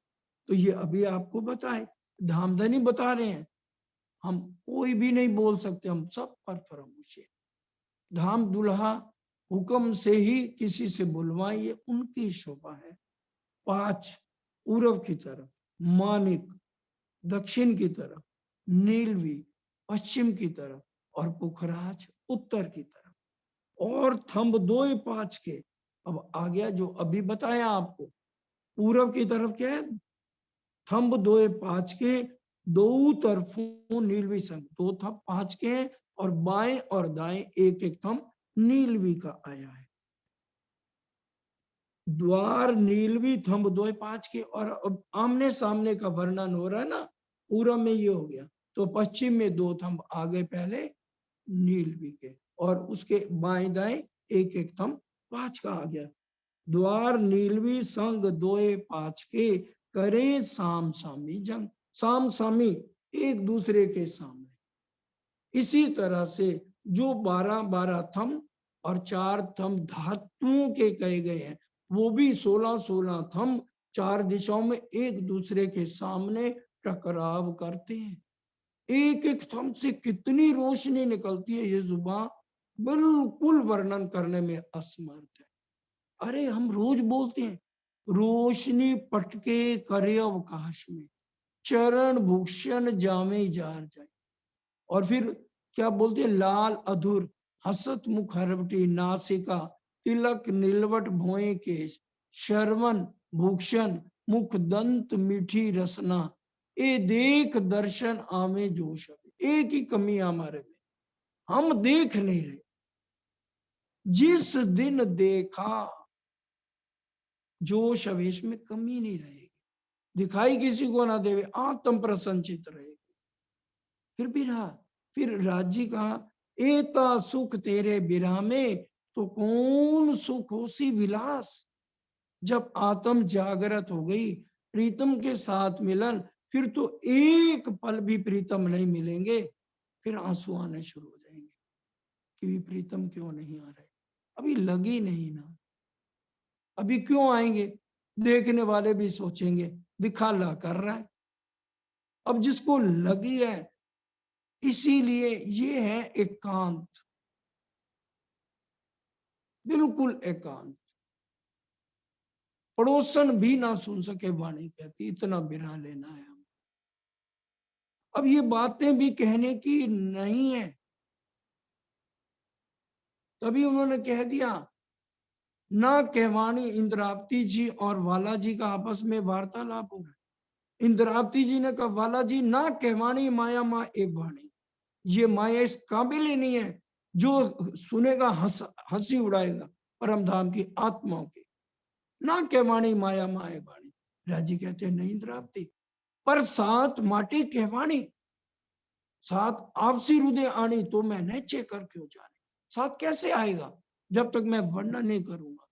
तो ये अभी आपको बताए, धामधनी बता रहे हैं, हम कोई भी नहीं बोल सकते, हम सब पर फरामोश है। धाम दुल्हा हुक्म से ही किसी से बुलवाए, ये उनकी शोभा है। 5 पूर्व की तरफ, मानिक दक्षिण की तरफ, नीलवी पश्चिम की तरफ, और पुखराज उत्तर की तरफ, और थंब 2 5 के। अब आ गया जो अभी बताया आपको, पूर्व की तरफ क्या है, थंब 2 5 के, 2 तरफों नीलवी संग, 2 थंब 5 के हैं, और बाएं और दाएं एक एक थंब नीलवी का आया है। द्वार नीलवी थंब 2 5 के, और अब आमने सामने का वर्णन हो रहा है ना, पूर्व में ये हो गया, तो पश्चिम में 2 थंब आ गए पहले नीलवी के, और उसके बाएं दाएं एक एक थंब 5 का आ गया। द्वार नीलवी संग 2 5 के, करें साम सामी जंग, साम सामी एक दूसरे के सामने। इसी तरह से जो 12-12 थंब और 4 थंब धातुओं के कहे गए हैं, वो भी 16-16 थंब 4 दिशाओं में एक दूसरे के सामने टकराव करते हैं। एक एक थंब से कितनी रोशनी निकलती है, ये जुबान बिल्कुल वर्णन करने में असमर्थ है। अरे हम रोज बोलते हैं, रोशनी पटके करे अवकाश में, चरण भूषण जामे जार जाए। और फिर क्या बोलते हैं, लाल अधुर हसत मुख हरवटी नासिका, तिलक नीलवट भोए केश, शर्वण भूषण मुख दंत मीठी रसना, ए देख दर्शन आमे जोश। एक ही कमी है हमारे में, हम देख नहीं रहे। जिस दिन देखा जोश अवेश में कमी नहीं रहेगी, दिखाई किसी को ना देवे, आत्म प्रसन्नचित रहे। फिर भी रहा, फिर राज्य कहा, एता सुख तेरे बिरामे, तो कौन सुख होसी विलास। जब आत्म जागृत हो गई, प्रीतम के साथ मिलन, फिर तो एक पल भी प्रीतम नहीं मिलेंगे। फिर आंसू आने शुरू हो जाएंगे कि प्रीतम क्यों नहीं आ रहे, अभी लगी नहीं ना, अभी क्यों आएंगे। देखने वाले भी सोचेंगे दिखाला कर रहा है। अब जिसको लगी है, इसीलिए ये है एकांत, बिल्कुल एकांत। पड़ोसन भी ना सुन सके वाणी कहती, इतना बिरहा लेना है हम। अब ये बातें भी कहने की नहीं है, तभी उन्होंने कह दिया, ना कहवानी। इंद्रावती जी और वाला जी का आपस में वार्तालाप हो रहा है। इंद्रावती जी ने कहा, वाला जी ना कहवानी माया माँ एक वाणी, ये माया इस काबिल ही नहीं है जो सुनेगा हंसी उड़ाएगा परम धाम की आत्माओं की। ना कहवानी माया माए वाणी। राजी कहते हैं, नहीं इंद्रावती, पर सात माटी कहवानी, सात आपसी हृदय आनी, तो मैं नचे कर क्यों जाने। सात कैसे आएगा जब तक मैं वर्णन नहीं करूंगा।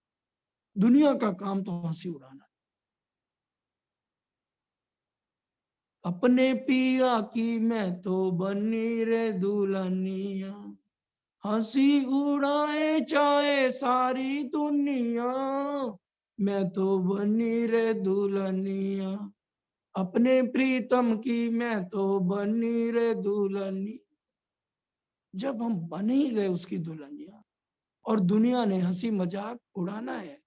दुनिया का काम तो हंसी उड़ाना। अपने पिया की मैं तो बनी रे दुल्हनिया, हंसी उड़ाए चाहे सारी दुनिया, मैं तो बनी रे दुल्हनिया। अपने प्रीतम की मैं तो बनी रे दुल्हनी। जब हम बन ही गए उसकी दुल्हनिया और दुनिया ने हंसी मजाक उड़ाना है,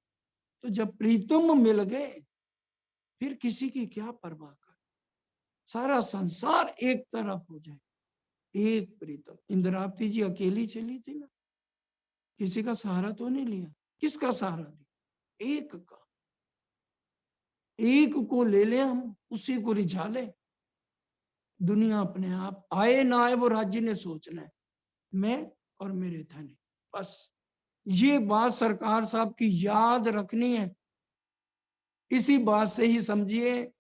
तो जब प्रीतम मिल गए, फिर किसी की क्या परवाह कर। सारा संसार एक तरफ हो जाए, एक प्रीतम। इंद्रावती जी अकेली चली थी ना, किसी का सहारा तो नहीं लिया। किसका सहारा लिया? एक का। एक को ले ले हम, उसी को रिझा ले। दुनिया अपने आप आए ना आए वो राज्य ने सोचना है, मैं और मेरे धनी, बस। ये बात सरकार साहब की याद रखनी है। इसी बात से ही समझिए,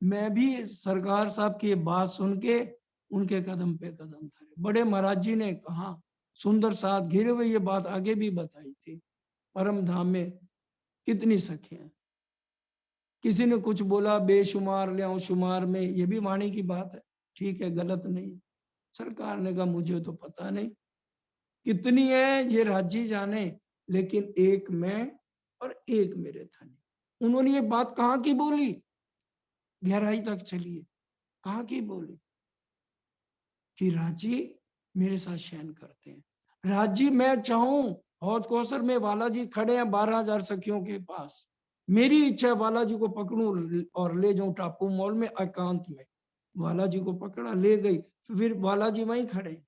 मैं भी सरकार साहब की बात सुन के उनके कदम पे कदम धरे। बड़े महाराज जी ने कहा, सुंदर साथ घिरे हुए, ये बात आगे भी बताई थी। परम धाम में कितनी सखियां, किसी ने कुछ बोला बेशुमार ले शुमार में, ये भी वाणी की बात है, ठीक है, गलत नहीं। सरकार ने कहा, मुझे तो पता नहीं कितनी है, ये राज्य जाने, लेकिन एक मैं और एक मेरे धनी। उन्होंने ये बात कहाँ की बोली, गहराई तक चलिए, कहाँ की बोली कि राजी मेरे साथ शयन करते हैं। राजी मैं चाहूं, हौद कौसर में वाला जी खड़े हैं 12,000 सखियों के पास, मेरी इच्छा है वाला जी को पकड़ूं और ले जाऊं टापू मॉल में एकांत में। वाला जी को पकड़ा, ले गई, फिर वाला जी वहीं खड़े।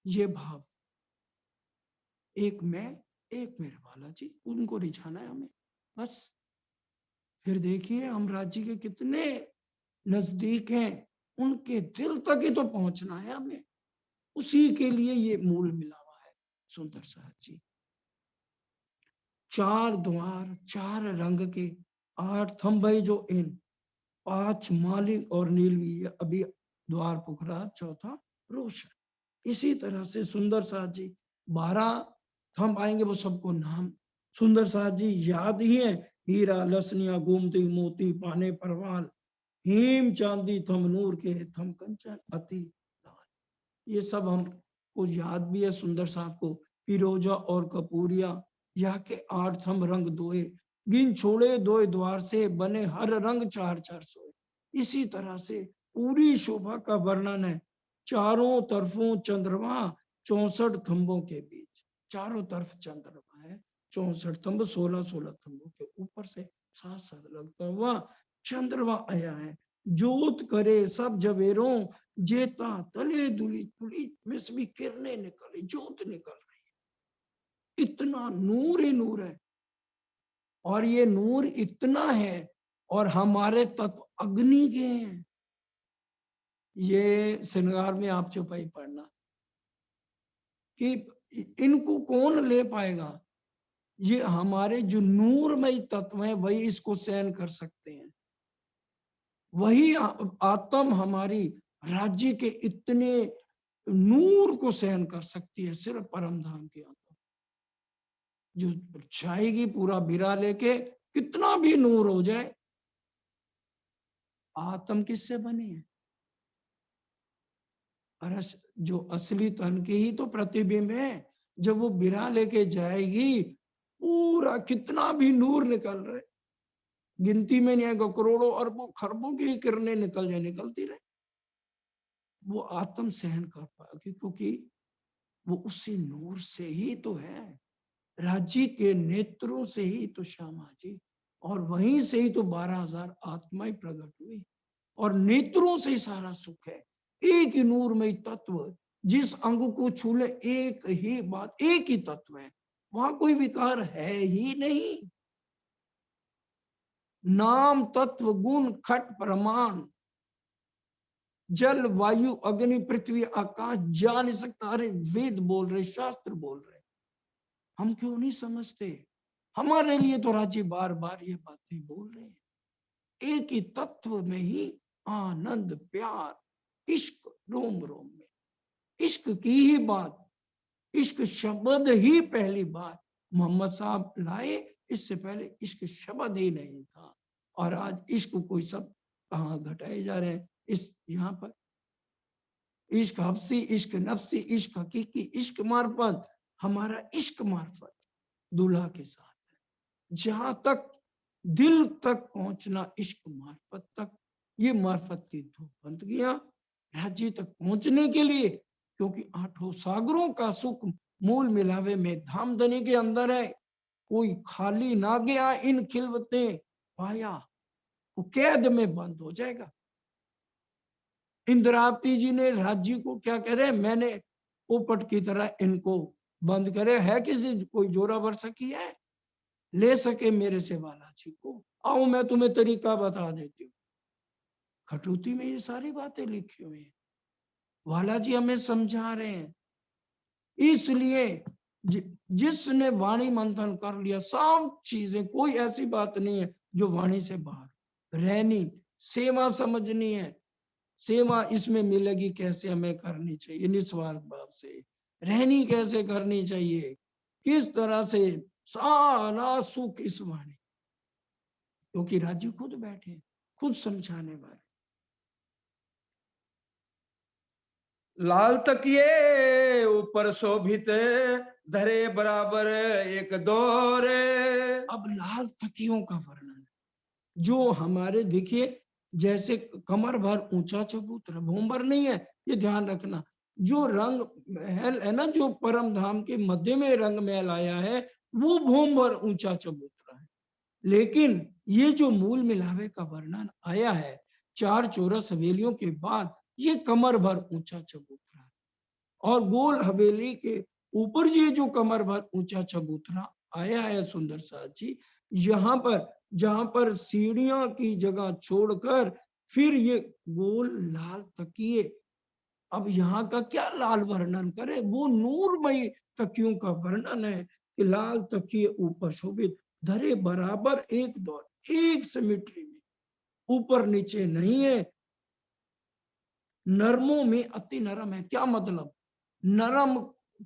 ये भाव, एक मैं एक मेरे वाला जी, उनको रिझाना है हमें, बस। फिर देखिए हम राज्य के कितने नजदीक हैं, उनके दिल तक ही तो पहुंचना है हमें। उसी के लिए ये मूल मिला हुआ है। सुंदर साहब जी, चार द्वार, चार रंग के, आठ थंबे जो इन, पांच मालिक और नीलवी, अभी द्वार पुखरा, चौथा रोशन। इसी तरह से सुंदर साहब जी 12 थंब आएंगे, वो सबको नाम सुंदर साहब जी याद ही है। हीरा लसनिया गोमती मोती पाने परवाल, हेम चांदी थम नूर के, थम कंचन अति लाल। ये सब हमको याद भी है। सुंदर साहब को पिरोजा और कपूरिया, यह के 8 थम रंग दोए, गिन छोड़े दोए द्वार से, बने हर रंग चार चार सोए। इसी तरह से पूरी शोभा का वर्णन है। चारों तरफों चंद्रमा, 64 थंबों के बीच, चारों तरफ चंद्रमा है, 64 थंब, 16-16 थंबों के ऊपर से साथ साथ लगता हुआ चंद्रमा आया है। जोत करे सब जवेरों, जेता तले दुली तुली में से भी किरणें निकले, जोत निकल रही है। इतना नूर ही नूर है, और ये नूर इतना है, और हमारे तत्व अग्नि के हैं। ये श्रृंगार में आप चौपाई पढ़ना कि इनको कौन ले पाएगा। ये हमारे जो नूरमय तत्व हैं, वही इसको सहन कर सकते हैं। वही आत्म हमारी राज्य के इतने नूर को सहन कर सकती है, सिर्फ परम धाम की आत्मा जो जाएगी पूरा बिरा लेके, कितना भी नूर हो जाए। आत्म किससे बनी है? जो असली तन के ही तो प्रतिबिंब है। जब वो बिरा लेके जाएगी, पूरा कितना भी नूर निकल रहे, गिनती में नहीं आएगा, करोड़ों अरबों खरबों की किरणें निकल जाए, निकलती रहे, वो आत्म सहन कर पाएगी, क्योंकि वो उसी नूर से ही तो है। राज्य के नेत्रों से ही तो श्यामा जी, और वहीं से ही तो 12,000 आत्माएं प्रकट हुई, और नेत्रों से सारा सुख है। एक ही नूरमय तत्व, जिस अंग को छू ले एक ही बात, एक ही तत्व है, वहां कोई विकार है ही नहीं। नाम तत्व गुण खट प्रमाण, जल वायु अग्नि पृथ्वी आकाश जा नहीं सकता। अरे वेद बोल रहे, शास्त्र बोल रहे, हम क्यों नहीं समझते? हमारे लिए तो राज्य बार बार ये बातें बोल रहे हैं। एक ही तत्व में ही आनंद, प्यार, इश्क रोम रोम में। इश्क की ही बात, इश्क शब्द ही पहली बार मोहम्मद साहब लाए, इससे पहले इश्क शब्द ही नहीं था। और आज इश्क कोई सब कहाँ घटाए जा रहे हैं इस यहाँ पर। इश्क हफ्सी, इश्क नफ्सी, इश्क हकीकी, इश्क मार्फत, हमारा इश्क मार्फत दूल्हा के साथ है। जहां तक दिल तक पहुंचना इश्क मार्फत तक, ये मार्फत की दो बंदगियां राज्य तक पहुंचने के लिए, क्योंकि आठों सागरों का सुख मूल मिलावे में धामधनी के अंदर है। कोई खाली ना गया इन खिलवते पाया, वो कैद में बंद हो जाएगा। इंद्रावती जी ने राज्य को क्या कह रहे, मैंने पोपट की तरह इनको बंद करे। है किसी कोई जोरावर सकी है ले सके मेरे से वाला जी को? आओ मैं तुम्हें तरीका बता देती हूँ। खटूती में ये सारी बातें लिखी हुई है, वाला जी हमें समझा रहे हैं। इसलिए जिसने वाणी मंथन कर लिया, सब चीजें, कोई ऐसी बात नहीं है जो वाणी से बाहर। रहनी, सेवा समझनी है, सेवा इसमें मिलेगी कैसे, हमें करनी चाहिए निस्वार्थ भाव से। रहनी कैसे करनी चाहिए, किस तरह से, सारा सुख इस वाणी, क्योंकि राजू खुद बैठे, खुद समझाने वाले। लाल तकिए ऊपर शोभित, धरे बराबर एक दौर। अब लाल तकियों का वर्णन, जो हमारे देखिए, जैसे कमर भर ऊंचा चबूतरा, भूमर नहीं है, ये ध्यान रखना। जो रंग महल है ना, जो परम धाम के मध्य में रंग महल आया है, वो भूमर ऊंचा चबूतरा है। लेकिन ये जो मूल मिलावे का वर्णन आया है, 4 चौरस हवेलियों के बाद, ये कमर भर ऊंचा चबूतरा है। और गोल हवेली के ऊपर ये जो कमर भर ऊंचा चबूतरा आया है सुंदर साथ जी, यहाँ पर जहां पर सीढ़ियां की जगह छोड़कर फिर ये गोल लाल तकिए। अब यहाँ का क्या लाल वर्णन करे, वो नूरमयी तकियों का वर्णन है कि लाल तकिए ऊपर शोभित, धरे बराबर एक दौर, एक सिमिट्री में, ऊपर नीचे नहीं है। नरमों में अति नरम है, क्या मतलब? नरम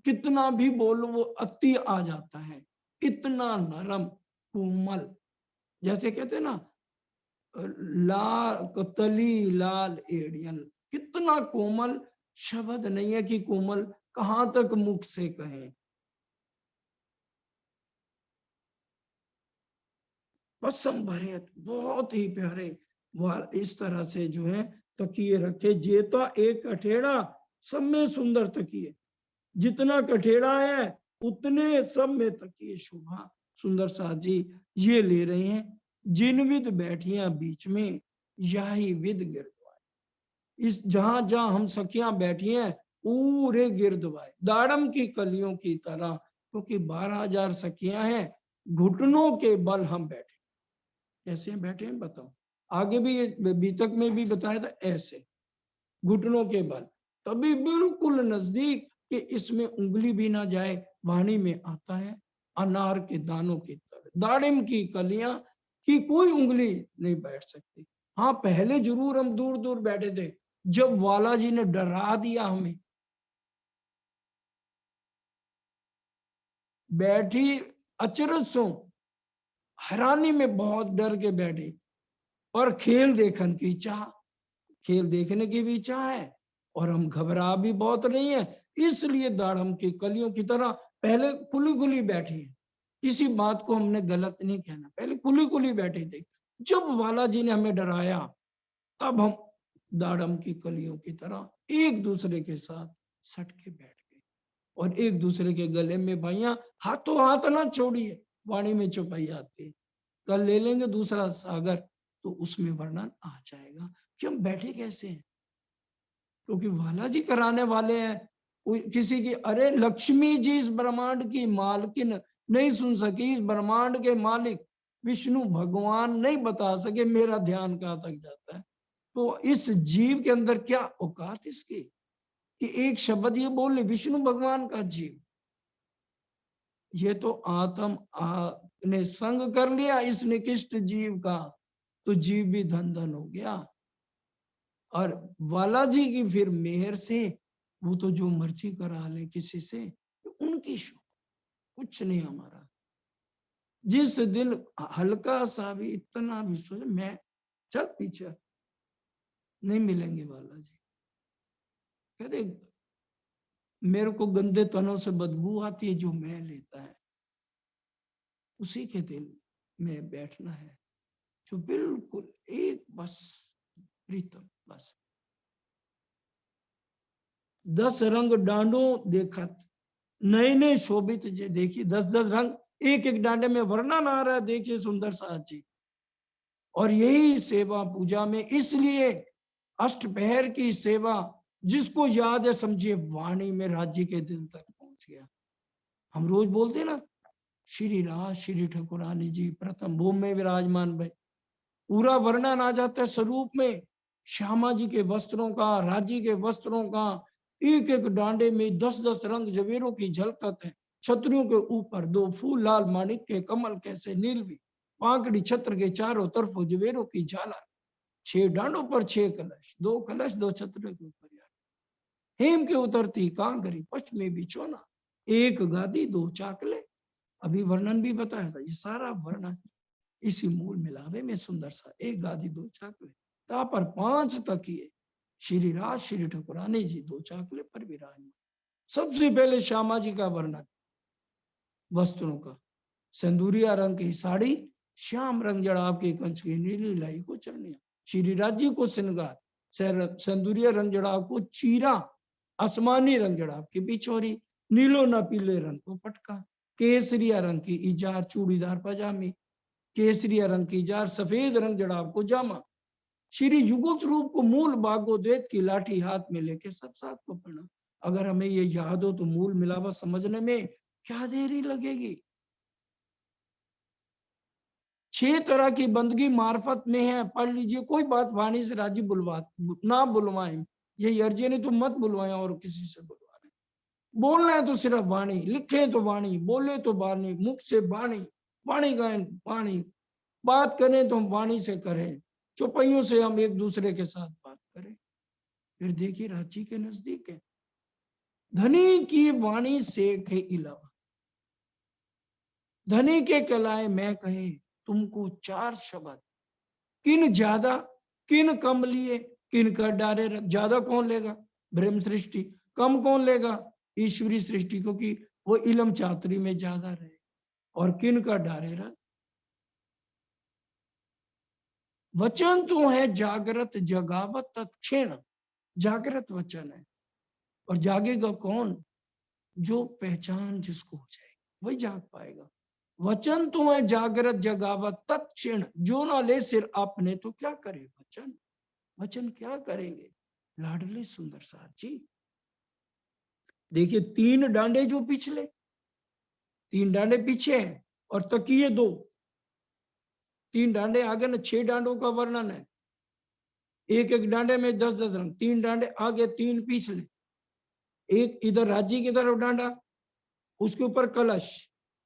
कितना भी बोलो वो अति आ जाता है, इतना नरम कोमल। जैसे कहते हैं ना, लाल कतली लाल एड़ियन, कितना कोमल। शब्द नहीं है कि कोमल कहां तक मुख से कहें। पसम भरे, बहुत ही प्यारे। वह इस तरह से जो है तकिए रखे, जेता एक कठेड़ा, सब में सुंदर तकिए, जितना कठेड़ा है उतने सब में तकिए शोभा। सुंदर साथ जी ये ले रहे हैं, जिन विद बैठिया बीच में, यही विद गिरदवाए। इस जहां जहां हम सखियां बैठी हैं, पूरे गिरदवाए दाड़म की कलियों की तरह, क्योंकि 12,000 सखियां हैं, घुटनों के बल हम बैठे। कैसे बैठे हैं बताओ? आगे भी ये बीतक में भी बताया था, ऐसे घुटनों के बल, तभी बिल्कुल नजदीक कि इसमें उंगली भी ना जाए। वाणी में आता है अनार के दानों की तरह, दाड़िम की कलियां की कोई उंगली नहीं बैठ सकती। हाँ, पहले जरूर हम दूर दूर बैठे थे, जब वाला जी ने डरा दिया हमें, बैठी अचरज सो, हैरानी में बहुत डर के बैठे। और खेल देखने की चाह, खेल देखने की भी चाह है, और हम घबरा भी बहुत नहीं है, इसलिए दाड़म की कलियों की तरह पहले खुली खुली बैठे हैं। किसी बात को हमने गलत नहीं कहना, पहले खुली खुली बैठे थे। जब वाला जी ने हमें डराया, तब हम दाड़म की कलियों की तरह एक दूसरे के साथ सट के बैठ गए, और एक दूसरे के गले में भाइया हाथों हाथ ना छोड़िए, वाणी में चौपाई आती है। कल ले लेंगे दूसरा सागर, तो उसमें वर्णन आ जाएगा कि हम बैठे कैसे हैं, क्योंकि वाला जी कराने वाले हैं। कोई किसी की, अरे लक्ष्मी जी इस ब्रह्मांड की मालकिन नहीं सुन सकी, इस ब्रह्मांड के मालिक विष्णु भगवान नहीं बता सके मेरा ध्यान कहाँ तक जाता है। तो इस जीव के अंदर क्या औकात इसकी कि एक शब्द ये बोल ले, विष्णु भगवान का जीव, ये तो आत्म ने संग कर लिया इस निकृष्ट जीव का, तो जीव भी धन धन हो गया। और वाला जी की फिर मेहर से वो तो जो मर्जी करा ले किसी से, उनकी शो, कुछ नहीं हमारा। जिस दिन हल्का सा भी, इतना भी सोच, मैं चल पीछे, नहीं मिलेंगे वाला जी। कहते मेरे को गंदे तनों से बदबू आती है, जो मैं लेता है उसी के दिल में बैठना है, जो बिल्कुल एक बस प्रीतम, बस 10 रंग डांडो देखत, नए नए शोभित जे, देखिए 10-10 रंग एक एक डांडे में वर्णन आ रहा है, देखिए सुंदर साथ जी। और यही सेवा पूजा में, इसलिए अष्टपहर की सेवा जिसको याद है समझिए वाणी में राज्य के दिल तक पहुंच गया। हम रोज बोलते ना, श्री राज श्री ठकुरानी जी प्रथम भूमि में विराजमान भय, पूरा वर्णन आ जाता है स्वरूप में। श्यामा जी के वस्त्रों का, राज्य के वस्त्रों का, एक एक डांडे में 10-10 रंग जवेरों की झलकत है। छतरियों के ऊपर 2 फूल लाल माणिक के कमल कैसे नीलवी, पाकड़ी छत्र के चारों तरफ जवेरों की झालर, 6 डांडों पर 6 कलश, 2 कलश 2 छत्र के ऊपर यार, हेम के उतरती कांकरी पश्चिमी बिछोना, एक गादी 2 चाकले। अभी वर्णन भी बताया था, ये सारा वर्णन इसी मूल मिलावे में सुंदर सा, एक गादी 2 चाकले, ता पर 5 तकिए, श्री राज श्री ठकुरानी जी 2 चाकले पर विराजमान। सबसे पहले श्यामा जी का वर्णन वस्त्रों का, सिंदूरिया रंग की साड़ी, श्याम रंग जड़ाव की कंच की नीली लाई को चरनिया, श्री राज्य को श्रृंगार, सिंदूरिया रंग जड़ाव को चीरा, आसमानी रंग जड़ाव की बिछोरी, नीलो न पीले रंग को पटका, केसरिया रंग की इजार चूड़ीदार पजामी, केसरिया रंग की जार, सफेद रंग जड़ाव को जामा, श्री युगल रूप को मूल भागोद्वेत की लाठी हाथ में लेके सब साथ को पढ़ना। अगर हमें ये याद हो तो मूल मिलावा समझने में क्या देरी लगेगी। 6 तरह की बंदगी मार्फत में है, पढ़ लीजिए, कोई बात वाणी से राजी बुलवा ना बुलवाएं, यही अर्जी नहीं तो मत बुलवाएं और किसी से बुलवा लें। बोलना है तो सिर्फ वाणी, लिखे तो वाणी, बोले तो वाणी, मुख से वाणी, वाणी गायन वाणी, बात करें तो हम वाणी से करें, चौपाइयों से हम एक दूसरे के साथ बात करें। फिर देखिए रांची के नजदीक है, धनी की वाणी से के अलावा, धनी के कहलाए मैं कहे तुमको 4 शब्द, किन ज्यादा किन कम लिए, किन कर डारे रब, ज्यादा कौन लेगा ब्रह्म सृष्टि, कम कौन लेगा ईश्वरी सृष्टि, क्योंकि वो इलम चातुरी में ज्यादा रहे, और किन का डारे रब। वचन तो है जागृत जगावत तत्क्षण, जागृत वचन है, और जागेगा कौन, जो पहचान जिसको हो जाएगी वही जाग पाएगा। वचन तो है जागृत जगावत तत्क्षण, जो ना ले सिर आपने तो क्या करे वचन, वचन क्या करेंगे लाडले सुंदर साथ जी। देखिए 3 डांडे जो पिछले, 3 डांडे पीछे हैं, और तकिए 2, 3 डांडे आगे ना, 6 डांडों का वर्णन है, एक एक डांडे में 10-10 रंग, 3 डांडे आगे 3 पिछले, एक इधर राज्य की तरफ डांडा, उसके ऊपर कलश,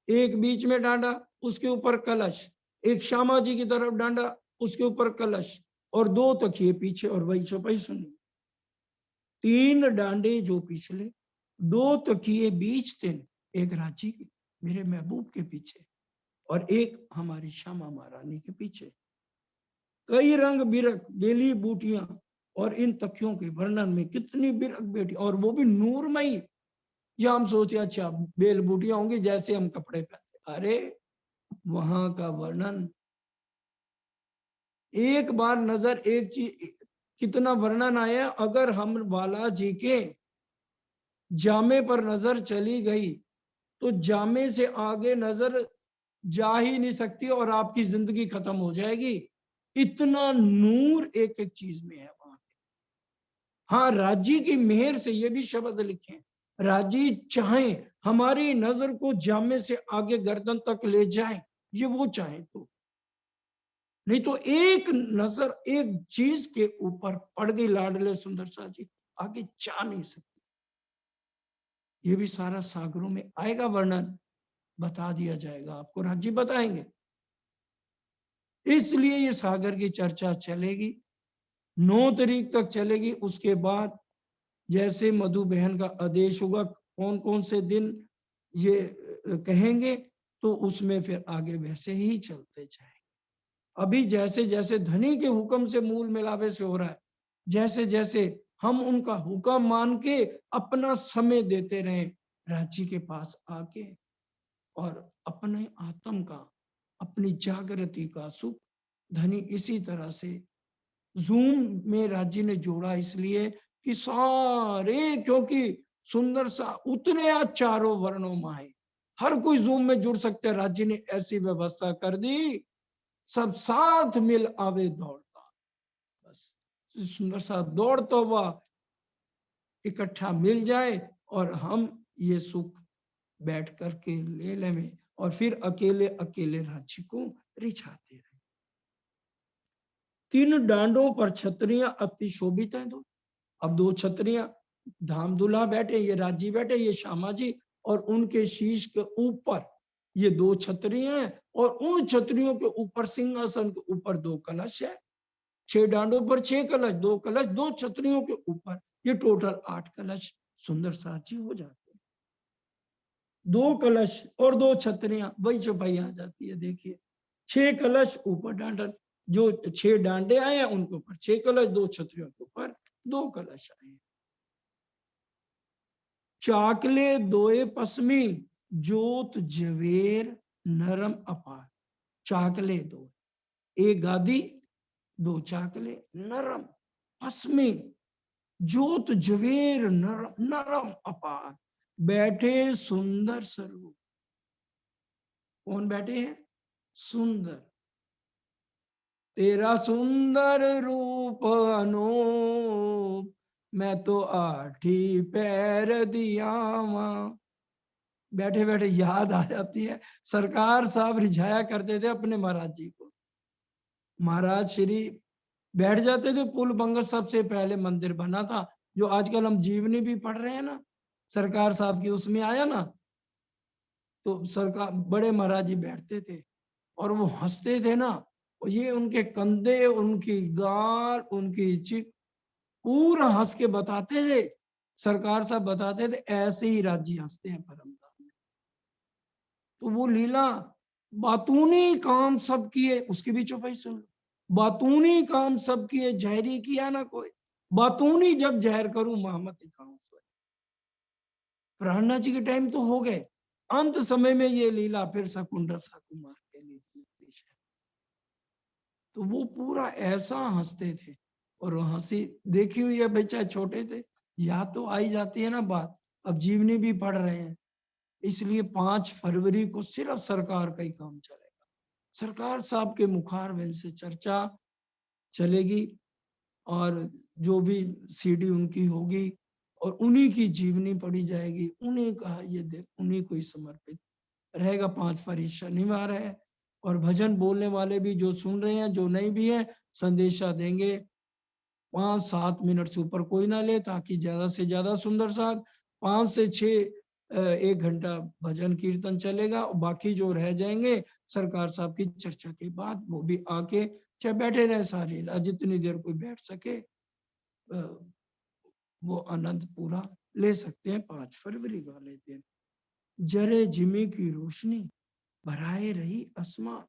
एक बीच में डांडा, उसके ऊपर कलश, एक श्यामा जी की तरफ डांडा, उसके ऊपर कलश, और 2 तकिए पीछे और वही चौपाई सुनी। 3 डांडे जो पिछले, 2 तकिए बीच 3, एक रांची के मेरे महबूब के पीछे और एक हमारी श्यामा महारानी के पीछे। कई रंग बिरंग बेली बूटियां और इन तकियों के वर्णन में कितनी बिरंग बेटी, और वो भी नूरमयी। या हम सोचते अच्छा बेल बूटियां होंगी जैसे हम कपड़े पहनते, अरे वहां का वर्णन एक बार नजर, एक चीज कितना वर्णन आया। अगर हम बालाजी के जामे पर नजर चली गई तो जामे से आगे नजर जा ही नहीं सकती और आपकी जिंदगी खत्म हो जाएगी। इतना नूर एक एक चीज में है वहां। हाँ, राजी की मेहर से ये भी शब्द लिखे, राजी चाहे हमारी नजर को जामे से आगे गर्दन तक ले जाए, ये वो चाहे तो, नहीं तो एक नजर एक चीज के ऊपर पड़ गई लाडले सुंदर सा जी, आगे जा नहीं सकती। ये भी सारा सागरों में आएगा वर्णन, बता दिया जाएगा आपको, राजी बताएंगे। इसलिए ये सागर की चर्चा चलेगी, 9 तारीख तक चलेगी। उसके बाद जैसे मधु बहन का आदेश होगा कौन कौन से दिन ये कहेंगे, तो उसमें फिर आगे वैसे ही चलते जाए। अभी जैसे जैसे धनी के हुक्म से मूल मिलावे से हो रहा है, जैसे जैसे हम उनका हुक्म मान के अपना समय देते रहे रांची के पास आके, और अपने आत्म का, अपनी जागृति का सुख धनी इसी तरह से जूम में राज्य ने जोड़ा, इसलिए कि सारे, क्योंकि सुंदर सा उतने आज चारों वर्णों में है, हर कोई जूम में जुड़ सकते हैं। राज्य ने ऐसी व्यवस्था कर दी, सब साथ मिल आवे दौड़ता, बस सुंदर सा दौड़ता हुआ इकट्ठा मिल जाए और हम ये सुख बैठ करके ले लें, और फिर अकेले अकेले राज्य को रिझाते रहे। 3 डांडों पर छतरियां अति शोभित हैं। दो, अब 2 छतरियां, धाम दुल्हा बैठे, ये राजी बैठे, ये श्यामा जी, और उनके शीश के ऊपर ये 2 छतरियां हैं, और उन छतरियों के ऊपर सिंहासन के ऊपर 2 कलश है। 6 डांडों पर 6 कलश, 2 कलश 2 छतरियों के ऊपर, ये टोटल 8 कलश सुंदर साची हो जाते हैं। 2 कलश और 2 छतरियां, वही चौपाई आ जाती है। देखिए 6 कलश ऊपर डांडा, जो 6 डांडे आए हैं उनके ऊपर 6 कलश, 2 छतरियों के ऊपर 2 कलश आए हैं। चाकले दोए पसमी, जोत जवेर नरम अपार। चाकले दो, एक गादी 2 चाकले नरम पसमी, जोत जवेर नरम नरम अपार, बैठे सुंदर स्वरूप। कौन बैठे हैं? सुंदर, तेरा सुंदर रूप अनूप, मैं तो 8 ही पैर दिया वहां। बैठे बैठे याद आ जाती है, सरकार साहब रिझाया करते थे अपने महाराज जी को। महाराज श्री बैठ जाते थे, पुल बंगस सबसे पहले मंदिर बना था, जो आजकल हम जीवनी भी पढ़ रहे हैं ना, सरकार साहब की उसमें आया ना, तो सरकार बड़े महाराज जी बैठते थे और वो हंसते थे ना, ये उनके कंधे, उनकी गाल, उनकी चिक पूरा हंस के बताते थे। सरकार साहब बताते थे ऐसे ही राजी हंसते हैं परमधाम में। तो वो लीला, बातूनी काम सब किए, उसके भी चौपाई सुन लो। बातूनी काम सब किए, जहरी किया ना कोई, बातूनी जब जहर करूं महमती खाऊं सोए। प्राणनाथ जी के टाइम तो हो गए, अंत समय में ये लीला फिर शकुंडर साकुमार के लिए पेश है। तो वो पूरा ऐसा हंसते थे, और हंसी देखी हुई है भाई, चाहे छोटे थे, याद तो आई जाती है ना बात। अब जीवनी भी पढ़ रहे हैं, इसलिए 5 फरवरी को सिर्फ सरकार का ही काम चलेगा। सरकार साहब के मुखारविंद से चर्चा चलेगी, और जो भी सीडी उनकी होगी और उन्हीं की जीवनी पढ़ी जाएगी, उन्हीं का ये दिन उन्हीं को ही समर्पित रहेगा। 5 फरवरी शनिवार है, और भजन बोलने वाले भी जो सुन रहे हैं, जो नहीं भी है, संदेशा देंगे। 5-7 मिनट से ऊपर कोई ना ले, ताकि ज्यादा से ज्यादा सुंदर साहब 5 से 6 1 घंटा भजन कीर्तन चलेगा, और बाकी जो रह जाएंगे सरकार साहब की चर्चा के बाद वो भी आके चाहे बैठे रहे सारी रात, जितनी देर कोई बैठ सके वो आनंद पूरा ले सकते हैं। 5 फरवरी वाले दिन जरे जिमी की रोशनी भराए रही आसमान।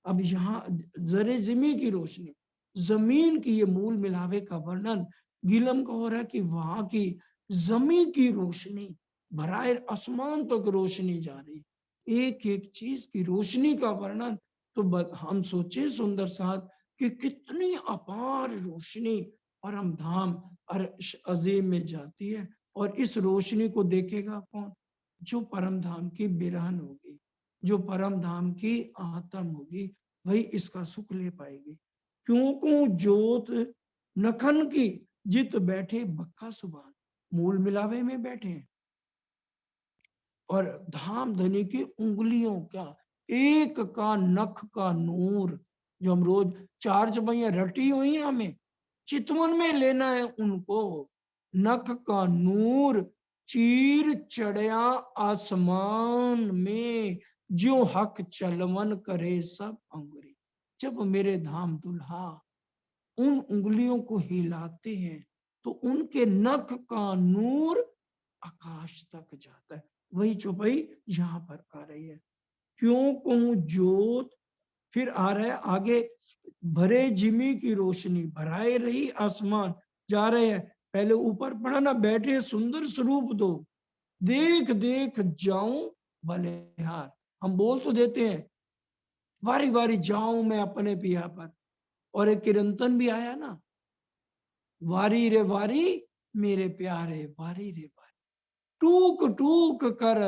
अब यहाँ जरे जिमी की रोशनी, जमीन की ये मूल मिलावे का वर्णन गीलम का हो रहा है कि वहां की जमीन की रोशनी भराए आसमान तक रोशनी जा रही, एक एक चीज की रोशनी का वर्णन। तो हम सोचे सुंदर साथ कि कितनी अपार रोशनी परम धाम अर्श अजीम में जाती है, और इस रोशनी को देखेगा कौन? जो परम धाम की बिरहन होगी, जो परम धाम की आत्म होगी, वही इसका सुख ले पाएगी। क्यों जोत नखन की जित बैठे बक्का सुभान, मूल मिलावे में बैठे हैं, और धाम धनी की उंगलियों का एक का नख का नूर, जो हम रोज 4 चौपाइयां रटी हुई हैं, हमें चितवन में लेना है उनको। नख का नूर चीर चढ़या आसमान में, जो हक चलवन करे सब अंगुरी। जब मेरे धाम दुल्हा उन उंगलियों को हिलाते हैं तो उनके नख का नूर आकाश तक जाता है। वही चौपाई यहाँ पर आ रही है। क्यों कहूं जोत, फिर आ रहा है आगे, भरे जिमी की रोशनी भराए रही आसमान, जा रहे हैं। पहले ऊपर पढ़ा ना, बैठे सुंदर स्वरूप दो, देख देख जाऊं बलिहार। हम बोल तो देते हैं वारी वारी जाऊं मैं अपने पिया पर, और एक कीर्तन भी आया ना, वारी रे वारी मेरे प्यारे, वारी रे वारी टूक टूक कर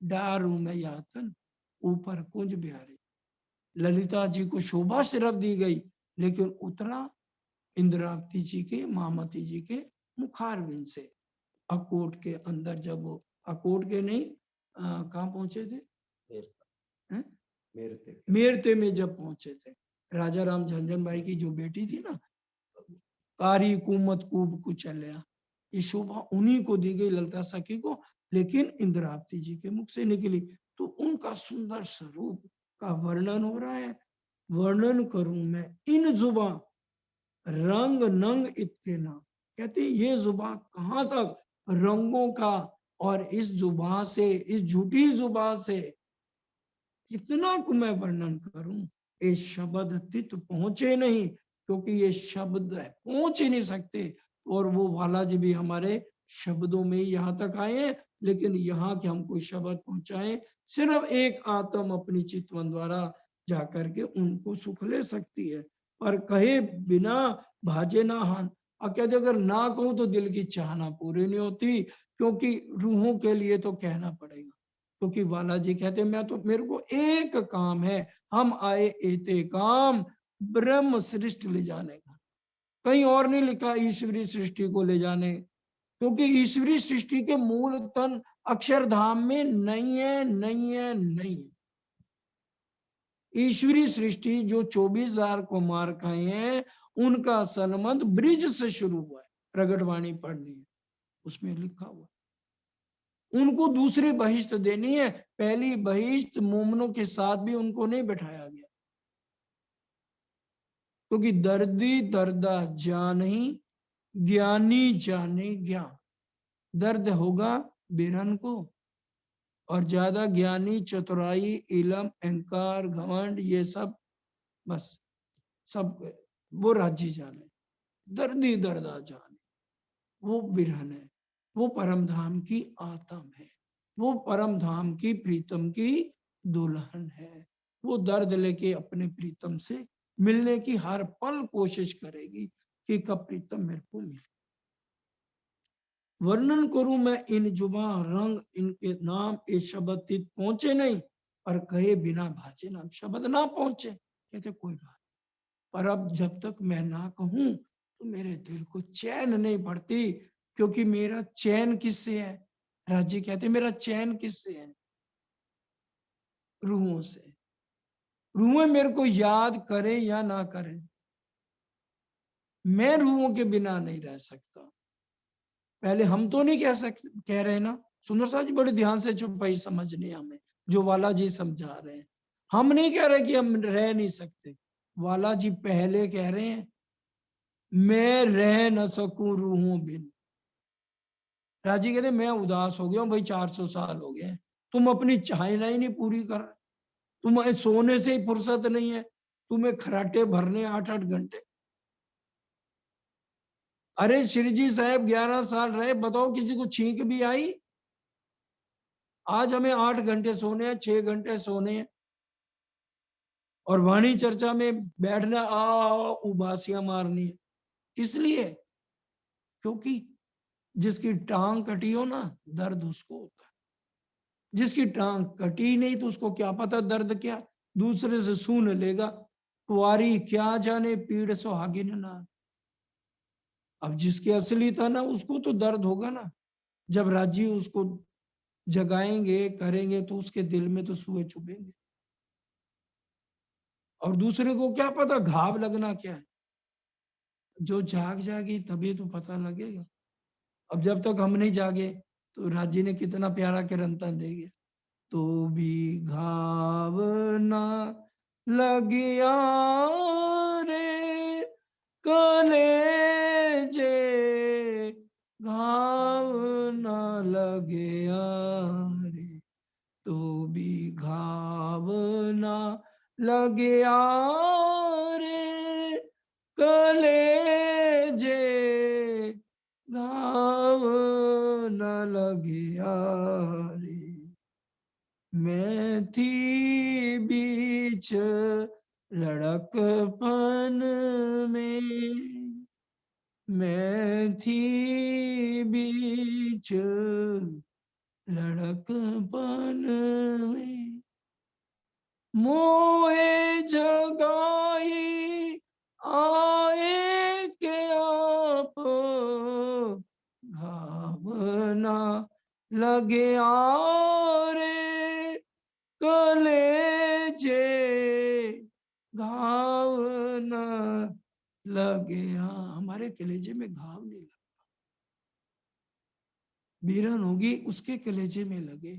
डारू में यातन, ऊपर कुंज बिहारी। ललिता जी को शोभा सिर्फ दी गई, लेकिन उतरा इंद्रावती जी के, मामती जी के मुखारविंद से। अकोट के अंदर, जब वो अकोट के नहीं, कहाँ पहुंचे थे? मेरते में जब पहुंचे थे, राजा राम झंझन भाई की जो बेटी थी ना, कारी कुमत कूब कुचल्या, ये शोभा उन्हीं को दी गई, ललिता सखी को, लेकिन इंद्रावती जी के मुख से निकली। तो उनका सुंदर स्वरूप का वर्णन हो रहा है। वर्णन करूं मैं इन जुबा रंग नंग इतने ना, कहते ये जुबा कहाँ तक रंगों का, और इस जुबा से, इस झूठी जुबा से कितना को मैं वर्णन करूं। ये शब्द तित पहुंचे नहीं, क्योंकि ये शब्द पहुंच ही नहीं सकते। और वो बालाजी भी हमारे शब्दों में यहाँ तक आए हैं, लेकिन यहाँ के हम कोई शब्द पहुंचाए, सिर्फ एक आत्म अपनी चितवन द्वारा जाकर के उनको सुख ले सकती है। पर कहे बिना भाजे ना हान, और कहते अगर ना कहूं तो दिल की चाहना पूरी नहीं होती, क्योंकि रूहों के लिए तो कहना पड़ेगा। क्योंकि बालाजी कहते मैं तो, मेरे को एक काम है, हम आए एते काम ब्रह्म सृष्टि ले जाने का। कहीं और नहीं लिखा ईश्वरी सृष्टि को ले जाने, क्योंकि ईश्वरी सृष्टि के मूल तन अक्षरधाम में नहीं है, नहीं है, नहीं है। ईश्वरी सृष्टि जो 24,000 को मार खाए हैं, उनका संबंध ब्रिज से शुरू हुआ है। प्रगटवाणी पढ़नी है, उसमें लिखा हुआ। उनको दूसरी बहिष्त देनी है, पहली बहिष्त मोमनों के साथ भी उनको नहीं बैठाया गया, क्योंकि दर्दी दर्दा जान ही, ज्ञानी जाने ज्ञान। दर्द होगा बिरहन को, और ज्यादा ज्ञानी चतुराई इलम अहंकार घमंड ये सब, बस सब वो राजी जाने, दर्दी दर्दा जाने, वो बिरहन है, वो परम धाम की आत्म है, वो परम धाम की प्रीतम की दुल्हन है। वो दर्द लेके अपने प्रीतम से मिलने की हर पल कोशिश करेगी कि कब प्रीतम मेरे को मिले। वर्णन करूं मैं इन जुबा रंग, इनके नाम ये शब्द तित पहुंचे नहीं, पर कहे बिना भाचे नाम, शब्द ना पहुंचे कहते कोई बात, पर अब जब तक मैं ना कहूं तो मेरे दिल को चैन नहीं पड़ती, क्योंकि मेरा चैन किससे है? राजी कहते मेरा चैन किससे है? रूहों से। रूहें मेरे को याद करें या ना करें, मैं रूहों के बिना नहीं रह सकता। पहले हम तो नहीं कह रहे ना, सुंदर साहब जी बड़े ध्यान से चौपाई समझने हमें, जो वाला जी समझा रहे हैं। हम नहीं कह रहे कि हम रह नहीं सकते, वाला जी पहले कह रहे हैं मैं रह न सकूं रूहों बिन। राजी कहते मैं उदास हो गया हूं भाई, 400 साल हो गए, तुम अपनी चाहना ही नहीं पूरी कर रहे, तुम्हें सोने से ही फुर्सत नहीं है, तुम्हें खराटे भरने 8-8 घंटे। अरे श्री जी साहब 11 साल रहे, बताओ किसी को छींक भी आई? आज हमें 8 घंटे सोने हैं, 6 घंटे सोने हैं, और वाणी चर्चा में बैठना उबासियां मारनी है। किस लिए? क्योंकि जिसकी टांग कटी हो ना, दर्द उसको होता है। जिसकी टांग कटी नहीं तो उसको क्या पता दर्द क्या। दूसरे से सुन लेगा, कुंवारी क्या जाने पीड़ सुहागिन ना। अब जिसके असली था ना, उसको तो दर्द होगा ना। जब राजी उसको जगाएंगे करेंगे तो उसके दिल में तो सुए चुभेंगे, और दूसरे को क्या पता घाव लगना क्या है। जो जाग जागी तभी तो पता लगेगा। अब जब तक हम नहीं जागे तो राजी ने कितना प्यारा किरंता देगी, तो भी घाव ना लगिया रे कलेजे, घाव ना लगिया रे, तो भी घाव ना लगिया रे कलेजे, घाव न लगिया रे। मैं थी बीच लड़कपन में, मैं थी बीच लड़कपन में, मोहे जगाई आए के आप, घावना लगे रे कलेजे, घाव न लगे। हमारे कलेजे में घाव नहीं लगा, बीरन होगी उसके कलेजे में लगे।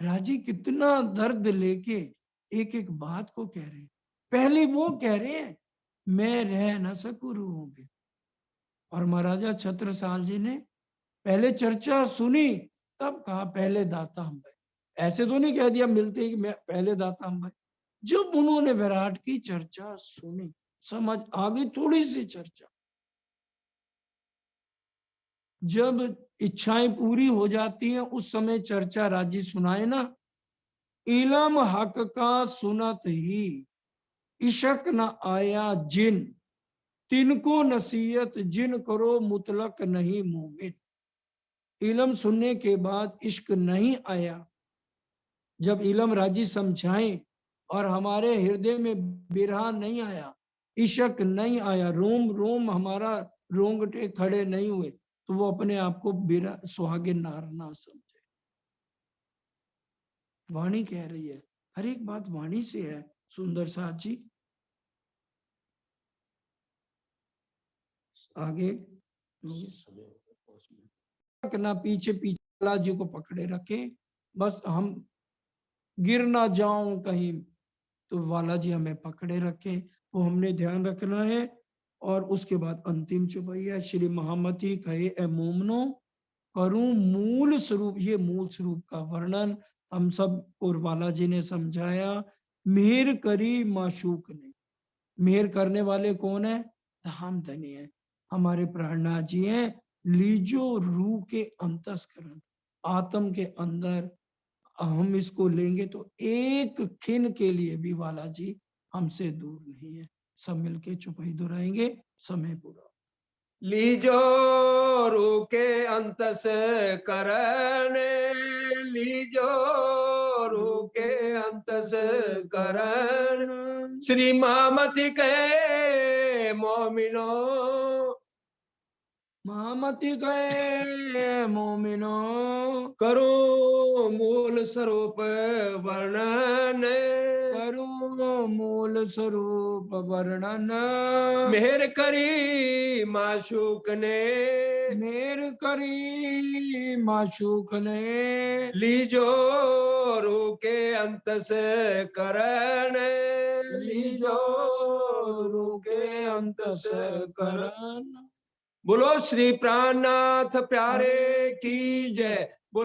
राजी कितना दर्द लेके एक एक बात को कह रहे हैं। पहले वो कह रहे हैं मैं रह न सकूं रूहों बिन, और महाराजा छत्रसाल जी ने पहले चर्चा सुनी तब कहा पहले दाता हम भाई। ऐसे तो नहीं कह दिया मिलते ही मैं पहले दाता हम भाई। जब उन्होंने विराट की चर्चा सुनी, समझ आ गई थोड़ी सी चर्चा। जब इच्छाएं पूरी हो जाती हैं उस समय चर्चा राजी सुनाए ना, इलम हक का सुनत ही इशक न आया जिन, तिनको नसीहत जिन करो मुतलक नहीं मोमिन। इलम सुनने के बाद इश्क नहीं आया, जब इलम राजी समझाएं और हमारे हृदय में बिरहा नहीं आया, इशक नहीं आया, रोम रोम हमारा रोंगटे खड़े नहीं हुए, तो वो अपने आप को सुहागिन नार ना समझे। वाणी कह रही है, हर एक बात वाणी से है। सुंदर साथ जी आगे ना पीछे पीछे वाला जी को पकड़े रखे, बस हम गिर ना जाऊं कहीं, तो वाला जी हमें पकड़े रखे, वो हमने ध्यान रखना है। और उसके बाद अंतिम चौपाई है, श्री महामती कहे ए मोमनो करूं मूल स्वरूप। ये मूल स्वरूप का वर्णन हम सब को वाला जी ने समझाया। मेहर करी माशूक ने, मेहर करने वाले कौन है? धाम धनी है, हमारे प्राणनाथ जी हैं। लीजो रूह के अंतस्करण, आत्म के अंदर हम इसको लेंगे तो एक खिन के लिए भी वाला जी हमसे दूर नहीं है। सब मिलके चुपाई दोहराएंगे, समय पूरा। लीजो रू के अंतस करने, लीजो रू के अंतस करण, श्री मामति के मोमिनो महामति गए मोमिनो, करो मूल स्वरूप वर्णन, करो मूल स्वरूप वर्णन। मेहर करी माशूक ने, मेर करी माशूक ने, लीजो रूह के अंत से करण, लीजो रूह के अंत से करण। बोलो श्री प्राणनाथ प्यारे की जय।